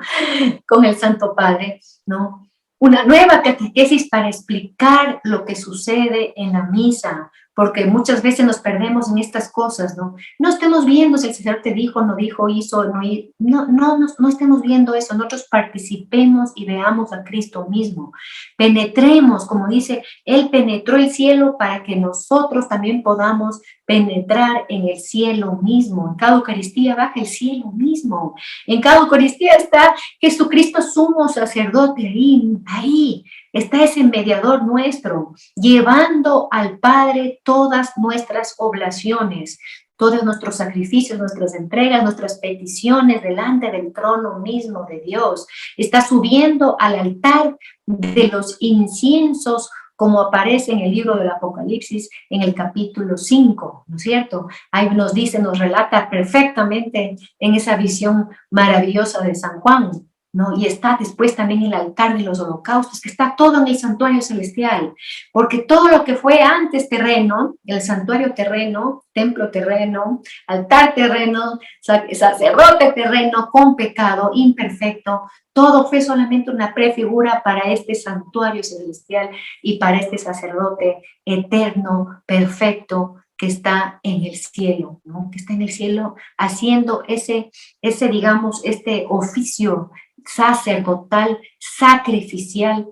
con el Santo Padre, ¿no? Una nueva catequesis para explicar lo que sucede en la misa, porque muchas veces nos perdemos en estas cosas, ¿no? No estemos viendo si el sacerdote dijo, no dijo, hizo, no estemos viendo eso. Nosotros participemos y veamos a Cristo mismo. Penetremos, como dice, Él penetró el cielo para que nosotros también podamos penetrar en el cielo mismo. En cada Eucaristía baja el cielo mismo. En cada Eucaristía está Jesucristo sumo sacerdote ahí está ese mediador nuestro, llevando al Padre todas nuestras oblaciones, todos nuestros sacrificios, nuestras entregas, nuestras peticiones delante del trono mismo de Dios. Está subiendo al altar de los inciensos, como aparece en el libro del Apocalipsis, en el capítulo 5, ¿no es cierto? Ahí nos dice, nos relata perfectamente en esa visión maravillosa de San Juan, ¿no? Y está después también el altar de los holocaustos, que está todo en el santuario celestial, porque todo lo que fue antes terreno, el santuario terreno, templo terreno, altar terreno, sacerdote terreno con pecado, imperfecto, todo fue solamente una prefigura para este santuario celestial y para este sacerdote eterno, perfecto, que está en el cielo, ¿no? Que está en el cielo haciendo ese digamos, este oficio sacerdotal, sacrificial,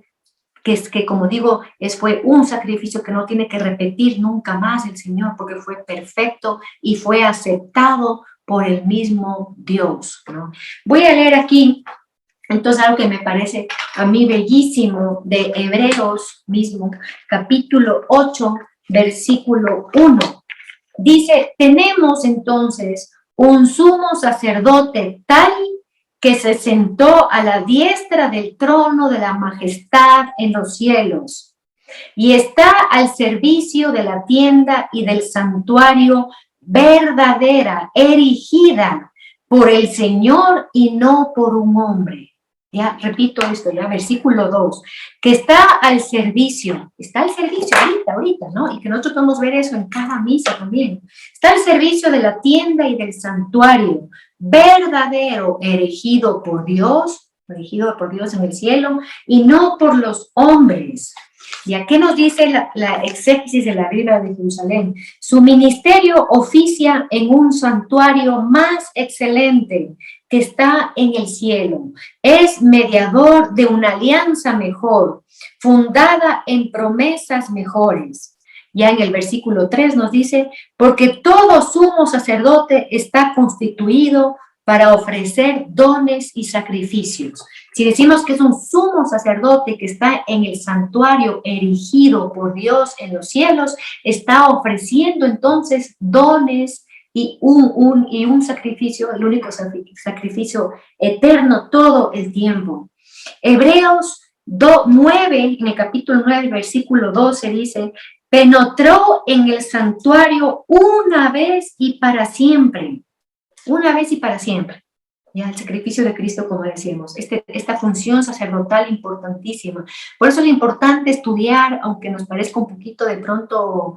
que como digo, fue un sacrificio que no tiene que repetir nunca más el Señor, porque fue perfecto y fue aceptado por el mismo Dios, ¿no? Voy a leer aquí, entonces, algo que me parece a mí bellísimo, de Hebreos mismo, capítulo 8, versículo 1. Dice, tenemos entonces un sumo sacerdote tal que se sentó a la diestra del trono de la majestad en los cielos y está al servicio de la tienda y del santuario verdadera, erigida por el Señor y no por un hombre. Ya, repito esto, ya, versículo 2, que está al servicio ahorita, ¿no? Y que nosotros podemos ver eso en cada misa también. Está al servicio de la tienda y del santuario, verdadero, erigido por Dios en el cielo, y no por los hombres. ¿Y a qué nos dice la exégesis de la Biblia de Jerusalén? Su ministerio oficia en un santuario más excelente que está en el cielo. Es mediador de una alianza mejor, fundada en promesas mejores. Ya en el versículo 3 nos dice, porque todo sumo sacerdote está constituido para ofrecer dones y sacrificios. Si decimos que es un sumo sacerdote que está en el santuario erigido por Dios en los cielos, está ofreciendo entonces dones y un sacrificio, el único sacrificio eterno todo el tiempo. Hebreos 9, en el capítulo 9, versículo 12 dice, penetró en el santuario una vez y para siempre. Una vez y para siempre. Ya, el sacrificio de Cristo, como decíamos, esta función sacerdotal importantísima. Por eso es importante estudiar, aunque nos parezca un poquito de pronto,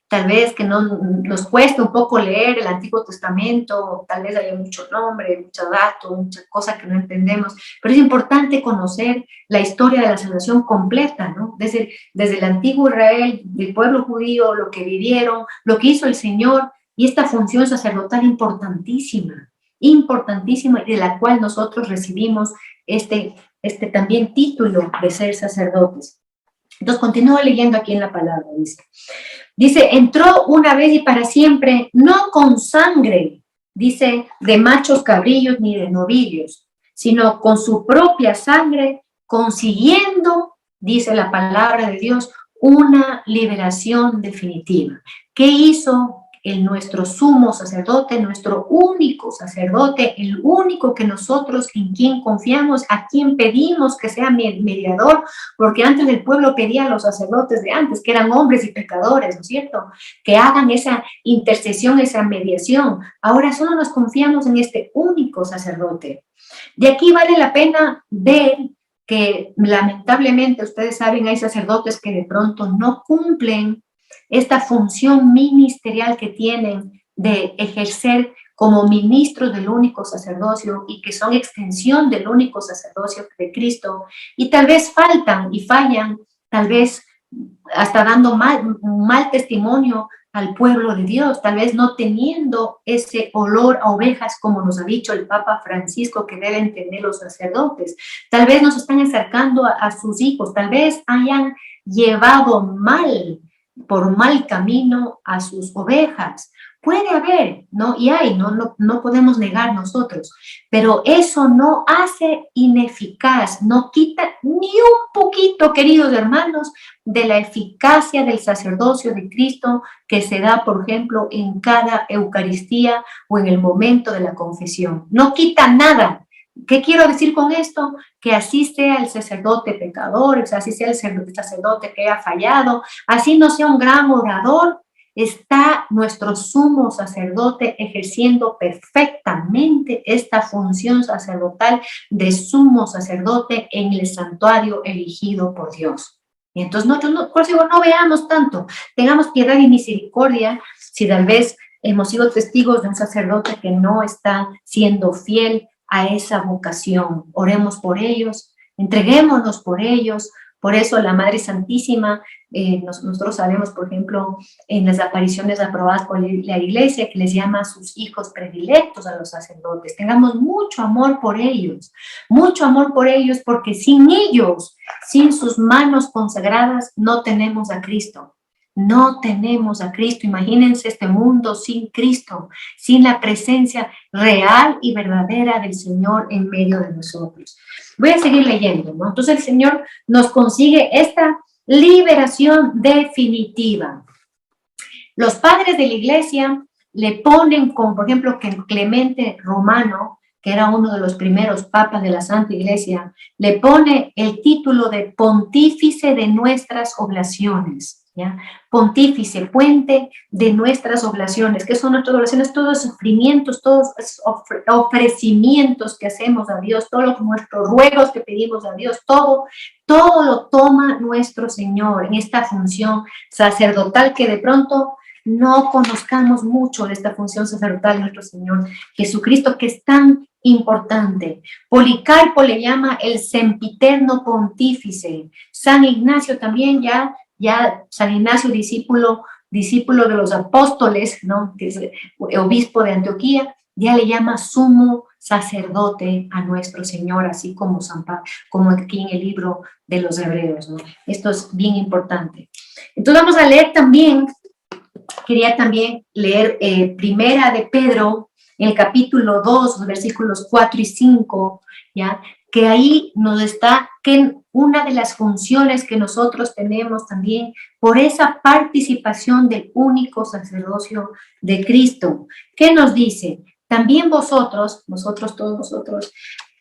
tal vez que no nos cueste un poco leer el Antiguo Testamento, tal vez haya mucho nombre, mucho dato, muchas cosas que no entendemos, pero es importante conocer la historia de la salvación completa, ¿no? Desde el antiguo Israel, del pueblo judío, lo que vivieron, lo que hizo el Señor, y esta función sacerdotal importantísima, y de la cual nosotros recibimos este también título de ser sacerdotes. Entonces, continúo leyendo aquí en la palabra, dice, entró una vez y para siempre, no con sangre, dice, de machos cabrillos ni de novillos, sino con su propia sangre, consiguiendo, dice la palabra de Dios, una liberación definitiva. ¿Qué hizo nuestro sumo sacerdote, nuestro único sacerdote, el único que nosotros en quien confiamos, a quien pedimos que sea mediador, porque antes el pueblo pedía a los sacerdotes de antes, que eran hombres y pecadores, ¿no es cierto?, que hagan esa intercesión, esa mediación. Ahora solo nos confiamos en este único sacerdote. De aquí vale la pena ver que lamentablemente, ustedes saben, hay sacerdotes que de pronto no cumplen esta función ministerial que tienen de ejercer como ministros del único sacerdocio y que son extensión del único sacerdocio de Cristo, y tal vez faltan y fallan, tal vez hasta dando mal testimonio al pueblo de Dios, tal vez no teniendo ese olor a ovejas como nos ha dicho el Papa Francisco que deben tener los sacerdotes. Tal vez nos están acercando a sus hijos, tal vez hayan llevado por mal camino a sus ovejas. Puede haber, ¿no? Y hay, no podemos negar nosotros, pero eso no hace ineficaz, no quita ni un poquito, queridos hermanos, de la eficacia del sacerdocio de Cristo que se da, por ejemplo, en cada Eucaristía o en el momento de la confesión. No quita nada. ¿Qué quiero decir con esto? Que así sea el sacerdote pecador, así sea el sacerdote que haya fallado, así no sea un gran orador, está nuestro sumo sacerdote ejerciendo perfectamente esta función sacerdotal de sumo sacerdote en el santuario elegido por Dios. Y entonces nosotros, por eso no veamos tanto, tengamos piedad y misericordia si tal vez hemos sido testigos de un sacerdote que no está siendo fiel a esa vocación. Oremos por ellos, entreguémonos por ellos. Por eso la Madre Santísima, nosotros sabemos, por ejemplo, en las apariciones aprobadas por la Iglesia, que les llama a sus hijos predilectos a los sacerdotes. Tengamos mucho amor por ellos, porque sin ellos, sin sus manos consagradas, no tenemos a Cristo. No tenemos a Cristo. Imagínense este mundo sin Cristo, sin la presencia real y verdadera del Señor en medio de nosotros. Voy a seguir leyendo, ¿no? Entonces el Señor nos consigue esta liberación definitiva. Los padres de la Iglesia le ponen, como por ejemplo que Clemente Romano, que era uno de los primeros papas de la Santa Iglesia, le pone el título de pontífice de nuestras oblaciones. ¿Ya? Pontífice, puente de nuestras oblaciones. ¿Qué son nuestras oblaciones? Todos los sufrimientos, todos los ofrecimientos que hacemos a Dios, todos nuestros ruegos que pedimos a Dios, todo lo toma nuestro Señor en esta función sacerdotal que de pronto no conozcamos mucho de esta función sacerdotal de nuestro Señor Jesucristo, que es tan importante. Policarpo le llama el sempiterno pontífice. San Ignacio también ya San Ignacio, discípulo de los apóstoles, ¿no?, que es obispo de Antioquía, ya le llama sumo sacerdote a nuestro Señor, así como San Pablo, como aquí en el libro de los Hebreos, ¿no? Esto es bien importante. Entonces vamos a leer también, quería también leer Primera de Pedro, en el capítulo 2, versículos 4 y 5, ¿ya?, que ahí nos está, que una de las funciones que nosotros tenemos también por esa participación del único sacerdocio de Cristo. ¿Qué nos dice? También todos nosotros,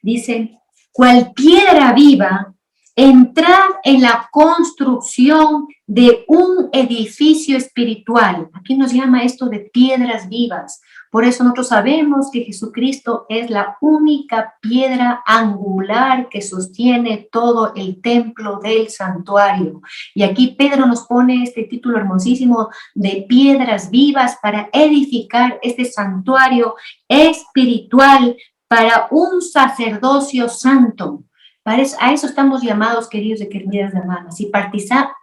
dicen, cual piedra viva, entrad en la construcción de un edificio espiritual. Aquí nos llama esto de piedras vivas. Por eso nosotros sabemos que Jesucristo es la única piedra angular que sostiene todo el templo del santuario. Y aquí Pedro nos pone este título hermosísimo de piedras vivas para edificar este santuario espiritual para un sacerdocio santo. A eso estamos llamados, queridos y queridas hermanas. Si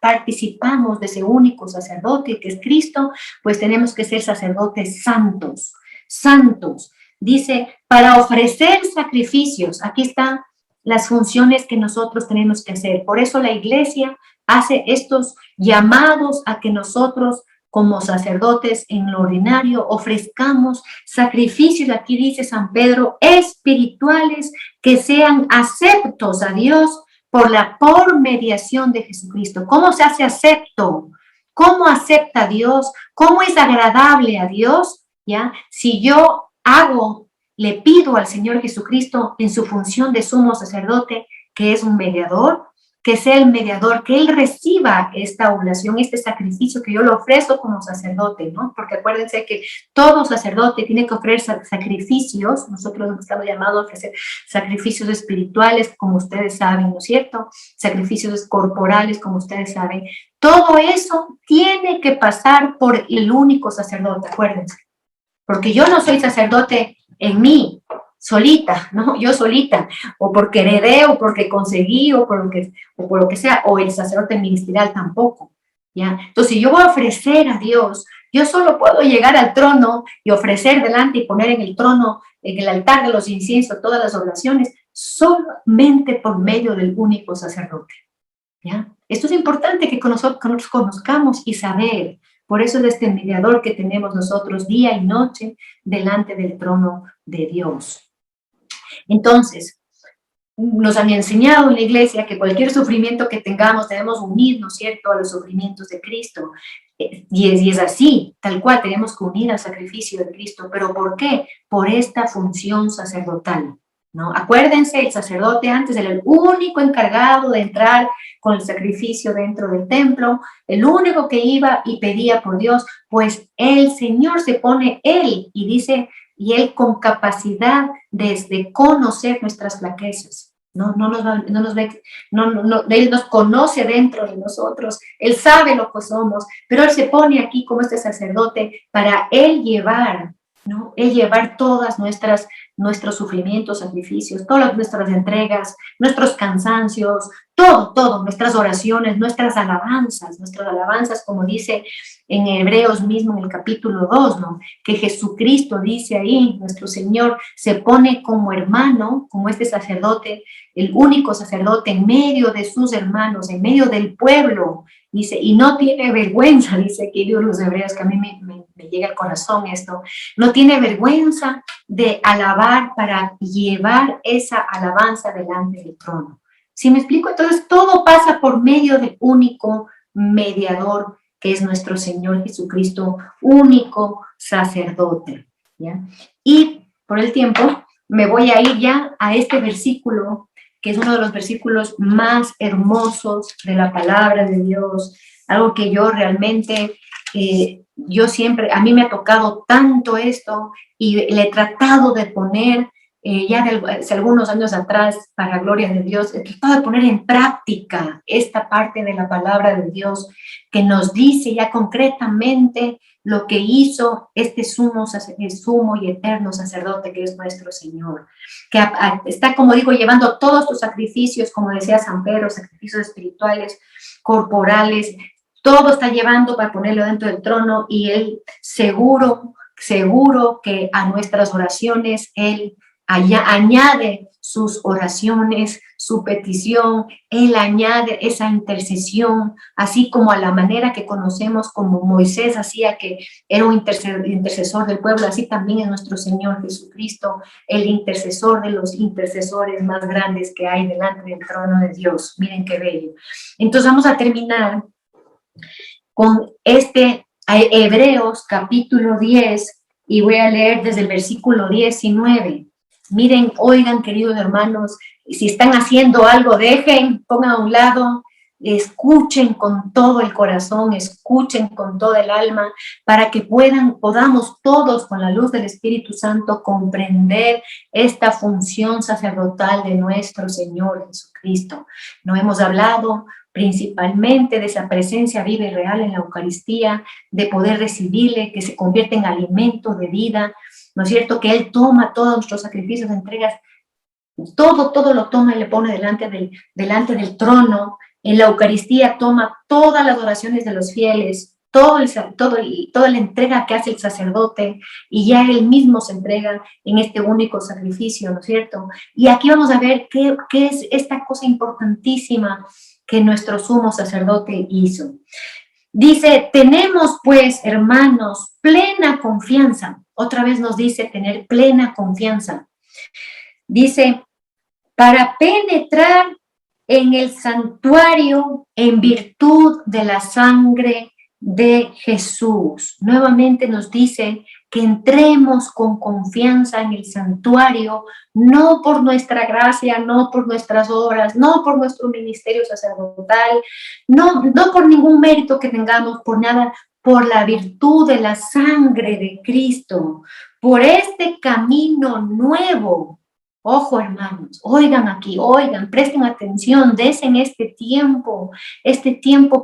participamos de ese único sacerdote que es Cristo, pues tenemos que ser sacerdotes santos. Dice, para ofrecer sacrificios. Aquí están las funciones que nosotros tenemos que hacer. Por eso la Iglesia hace estos llamados a que nosotros, como sacerdotes en lo ordinario, ofrezcamos sacrificios, aquí dice San Pedro, espirituales que sean aceptos a Dios por mediación de Jesucristo. ¿Cómo se hace acepto? cómo acepta a Dios, cómo es agradable a Dios, ¿ya? Si yo le pido al Señor Jesucristo en su función de sumo sacerdote, que es un mediador, que sea el mediador, que Él reciba esta oblación, este sacrificio que yo le ofrezco como sacerdote, ¿no? Porque acuérdense que todo sacerdote tiene que ofrecer sacrificios, nosotros estamos llamados a ofrecer sacrificios espirituales, como ustedes saben, ¿no es cierto? Sacrificios corporales, como ustedes saben. Todo eso tiene que pasar por el único sacerdote, acuérdense. Porque yo no soy sacerdote en mí, solita, ¿no? Yo solita, o porque heredé, o porque conseguí, o por lo que sea, o el sacerdote ministerial tampoco, ¿ya? Entonces, si yo voy a ofrecer a Dios, yo solo puedo llegar al trono y ofrecer delante y poner en el trono, en el altar de los inciensos, todas las oraciones, solamente por medio del único sacerdote, ¿ya? Esto es importante que nosotros conozcamos y saber. Por eso es este mediador que tenemos nosotros día y noche delante del trono de Dios. Entonces, nos han enseñado en la iglesia que cualquier sufrimiento que tengamos debemos unirnos, ¿cierto?, a los sufrimientos de Cristo. Y es así, tal cual, tenemos que unir al sacrificio de Cristo. ¿Pero por qué? Por esta función sacerdotal, ¿no? Acuérdense, el sacerdote antes era el único encargado de entrar con el sacrificio dentro del templo, el único que iba y pedía por Dios, pues el Señor se pone Él y dice, y Él con capacidad de conocer nuestras flaquezas. Él nos conoce dentro de nosotros, Él sabe lo que somos, pero Él se pone aquí como este sacerdote para Él llevar, ¿no? Él llevar todas nuestros sufrimientos, sacrificios, todas nuestras entregas, nuestros cansancios, todo, nuestras oraciones, nuestras alabanzas, como dice en Hebreos mismo en el capítulo 2, ¿no? Que Jesucristo dice ahí, nuestro Señor se pone como hermano, como este sacerdote, el único sacerdote en medio de sus hermanos, en medio del pueblo, dice, y no tiene vergüenza, dice aquí Dios los hebreos, que a mí me llega al corazón esto, no tiene vergüenza de alabar para llevar esa alabanza delante del trono. ¿Sí me explico? Entonces todo pasa por medio del único mediador, que es nuestro Señor Jesucristo, único sacerdote, ¿ya? Y por el tiempo me voy a ir ya a este versículo, que es uno de los versículos más hermosos de la palabra de Dios, algo que yo realmente, a mí me ha tocado tanto esto y le he tratado de poner hace algunos años atrás, para gloria de Dios, he tratado de poner en práctica esta parte de la palabra de Dios que nos dice ya concretamente lo que hizo este sumo y eterno sacerdote que es nuestro Señor, que está, como digo, llevando todos tus sacrificios, como decía San Pedro, sacrificios espirituales, corporales, todo está llevando para ponerlo dentro del trono, y Él seguro que a nuestras oraciones Él añade sus oraciones, su petición, Él añade esa intercesión, así como a la manera que conocemos como Moisés hacía, que era un intercesor del pueblo, así también es nuestro Señor Jesucristo, el intercesor de los intercesores más grandes que hay delante del trono de Dios. Miren qué bello. Entonces vamos a terminar con Hebreos capítulo 10, y voy a leer desde el versículo 19. Miren, oigan, queridos hermanos, si están haciendo algo, pongan a un lado, escuchen con todo el corazón, escuchen con todo el alma, para que podamos todos, con la luz del Espíritu Santo, comprender esta función sacerdotal de nuestro Señor Jesucristo. No hemos hablado principalmente de esa presencia viva y real en la Eucaristía, de poder recibirle, que se convierte en alimento de vida, ¿no es cierto? Que Él toma todos nuestros sacrificios, entregas, todo lo toma y le pone delante del trono. En la Eucaristía toma todas las oraciones de los fieles, toda la entrega que hace el sacerdote, y ya Él mismo se entrega en este único sacrificio, ¿no es cierto? Y aquí vamos a ver qué es esta cosa importantísima que nuestro sumo sacerdote hizo. Dice, tenemos pues, hermanos, plena confianza. Otra vez nos dice tener plena confianza. Dice, para penetrar en el santuario en virtud de la sangre de Jesús. Nuevamente nos dice que entremos con confianza en el santuario, no por nuestra gracia, no por nuestras obras, no por nuestro ministerio sacerdotal, no por ningún mérito que tengamos, por nada, por la virtud de la sangre de Cristo, por este camino nuevo. Ojo, hermanos, oigan aquí, oigan, presten atención, desen este tiempo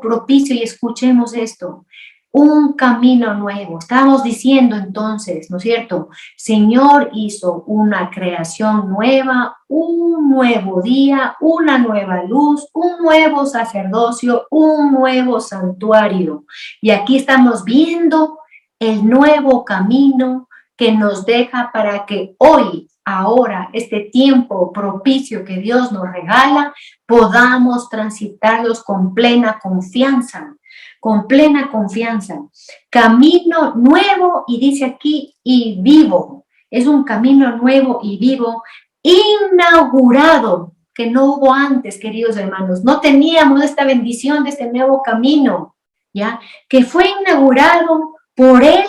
propicio y escuchemos esto. Un camino nuevo. Estamos diciendo entonces, ¿no es cierto? Señor hizo una creación nueva, un nuevo día, una nueva luz, un nuevo sacerdocio, un nuevo santuario. Y aquí estamos viendo el nuevo camino que nos deja para que hoy, ahora, este tiempo propicio que Dios nos regala, podamos transitarlos con plena confianza, con plena confianza. Camino nuevo, y dice aquí, y vivo. Es un camino nuevo y vivo, inaugurado, que no hubo antes, queridos hermanos. No teníamos esta bendición de este nuevo camino, ¿ya? Que fue inaugurado por Él,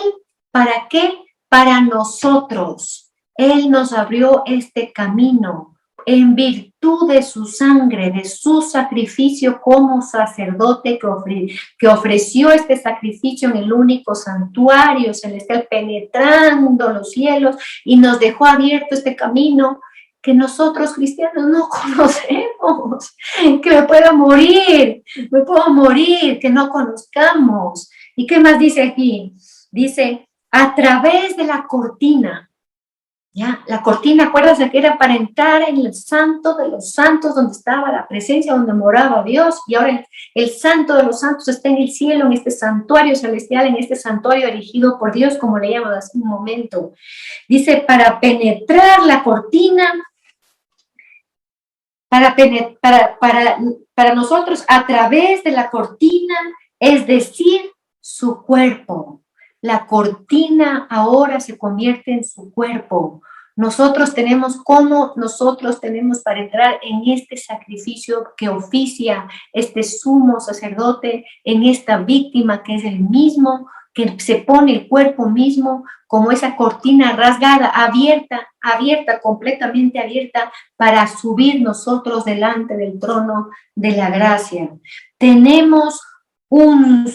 ¿para qué? Para nosotros. Él nos abrió este camino en virtud de su sangre, de su sacrificio como sacerdote que ofreció este sacrificio en el único santuario celestial, penetrando los cielos, y nos dejó abierto este camino que nosotros cristianos no conocemos, que me puedo morir, que no conozcamos. ¿Y qué más dice aquí? Dice, a través de la cortina. Ya, la cortina, acuérdense que era para entrar en el santo de los santos, donde estaba la presencia, donde moraba Dios, y ahora el santo de los santos está en el cielo, en este santuario celestial, en este santuario erigido por Dios, como leíamos hace un momento. Dice, para penetrar la cortina, para nosotros, a través de la cortina, es decir, su cuerpo. La cortina ahora se convierte en su cuerpo. Nosotros tenemos para entrar en este sacrificio que oficia este sumo sacerdote, en esta víctima que es el mismo, que se pone el cuerpo mismo como esa cortina rasgada, abierta, completamente abierta, para subir nosotros delante del trono de la gracia. Tenemos un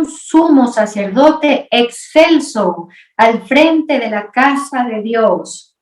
sumo sacerdote excelso al frente de la casa de Dios.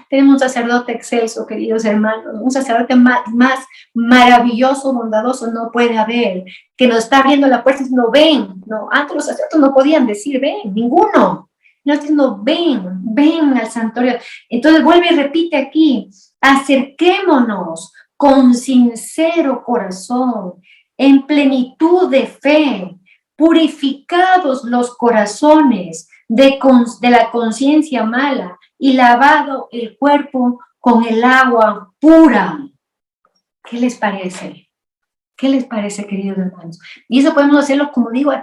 Tenemos un sacerdote excelso, queridos hermanos, un sacerdote más maravilloso, bondadoso no puede haber, que nos está abriendo la puerta diciendo, ven. No, antes los sacerdotes no podían decir ven, ninguno. No, diciendo ven al santuario. Entonces vuelve y repite aquí, acerquémonos con sincero corazón, en plenitud de fe, purificados los corazones de la conciencia mala y lavado el cuerpo con el agua pura. ¿Qué les parece? ¿Qué les parece, queridos hermanos? Y eso podemos hacerlo, como digo,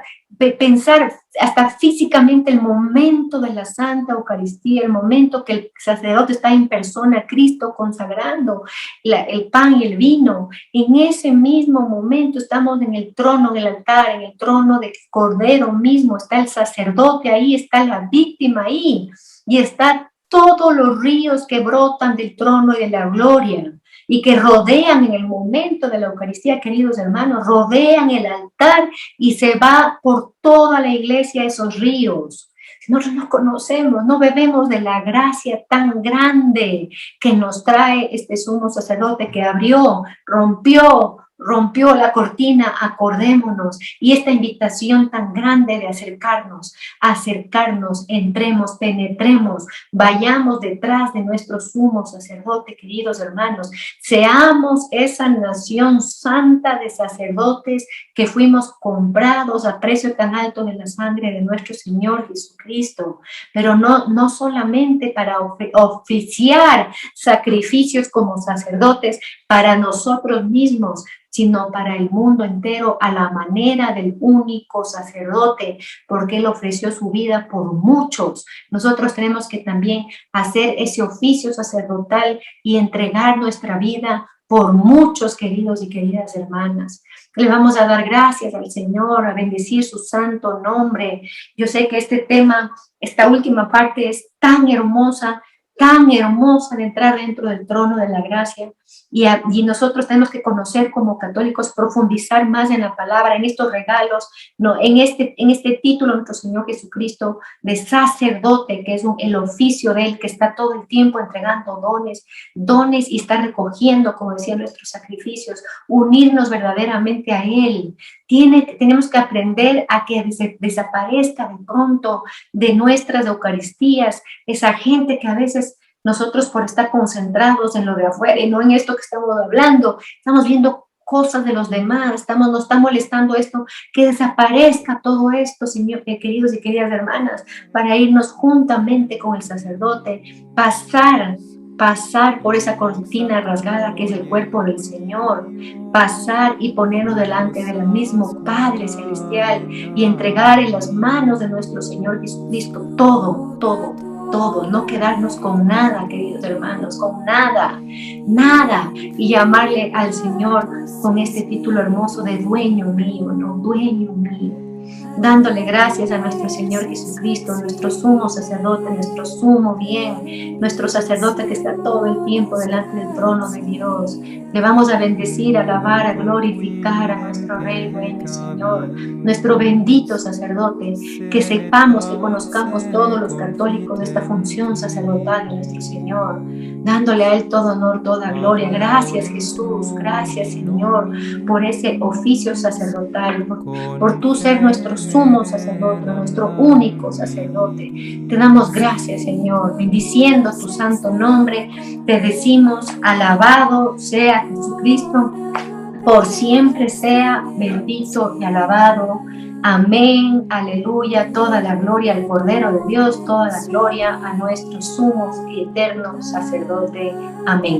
pensar hasta físicamente el momento de la Santa Eucaristía, el momento que el sacerdote está en persona, Cristo consagrando el pan y el vino. En ese mismo momento estamos en el trono, en el altar, en el trono del Cordero mismo. Está el sacerdote ahí, está la víctima ahí, y está todos los ríos que brotan del trono y de la gloria, y que rodean en el momento de la Eucaristía, queridos hermanos, rodean el altar y se va por toda la iglesia esos ríos. Nosotros no conocemos, no bebemos de la gracia tan grande que nos trae este sumo sacerdote que rompió la cortina, acordémonos, y esta invitación tan grande de acercarnos, entremos, penetremos, vayamos detrás de nuestro sumo sacerdote, queridos hermanos, seamos esa nación santa de sacerdotes que fuimos comprados a precio tan alto de la sangre de nuestro Señor Jesucristo, pero no solamente para oficiar sacrificios como sacerdotes para nosotros mismos, sino para el mundo entero, a la manera del único sacerdote, porque Él ofreció su vida por muchos. Nosotros tenemos que también hacer ese oficio sacerdotal y entregar nuestra vida por muchos, queridos y queridas hermanas. Le vamos a dar gracias al Señor, a bendecir su santo nombre. Yo sé que este tema, esta última parte es tan hermosa de entrar dentro del trono de la gracia. Y nosotros tenemos que conocer como católicos, profundizar más en la palabra, en estos regalos, no, en este título nuestro Señor Jesucristo de sacerdote, que es el oficio de Él, que está todo el tiempo entregando dones y está recogiendo, como decían nuestros sacrificios, unirnos verdaderamente a Él. Tenemos que aprender a que desaparezca de pronto de nuestras Eucaristías esa gente que a veces nosotros por estar concentrados en lo de afuera y no en esto que estamos hablando, estamos viendo cosas de los demás, nos está molestando esto, que desaparezca todo esto, Señor, queridos y queridas hermanas, para irnos juntamente con el sacerdote, pasar por esa cortina rasgada que es el cuerpo del Señor, pasar y ponernos delante del mismo Padre Celestial y entregar en las manos de nuestro Señor Jesucristo todo, no quedarnos con nada, queridos hermanos, con nada, y llamarle al Señor con este título hermoso de dueño mío, no, dueño mío, dándole gracias a nuestro Señor Jesucristo, nuestro sumo sacerdote, nuestro sumo bien, nuestro sacerdote que está todo el tiempo delante del trono de Dios. Le vamos a bendecir, a alabar, a glorificar a nuestro Rey, dueño, Señor, nuestro bendito sacerdote, que sepamos, que conozcamos todos los católicos de esta función sacerdotal de nuestro Señor, dándole a Él todo honor, toda gloria. Gracias, Jesús, gracias, Señor, por ese oficio sacerdotal, por tú ser nuestro sumo sacerdote, nuestro único sacerdote. Te damos gracias, Señor, bendiciendo tu santo nombre. Te decimos, alabado sea Jesucristo, por siempre sea bendito y alabado. Amén, aleluya, toda la gloria al Cordero de Dios, toda la gloria a nuestro sumo y eterno sacerdote. Amén.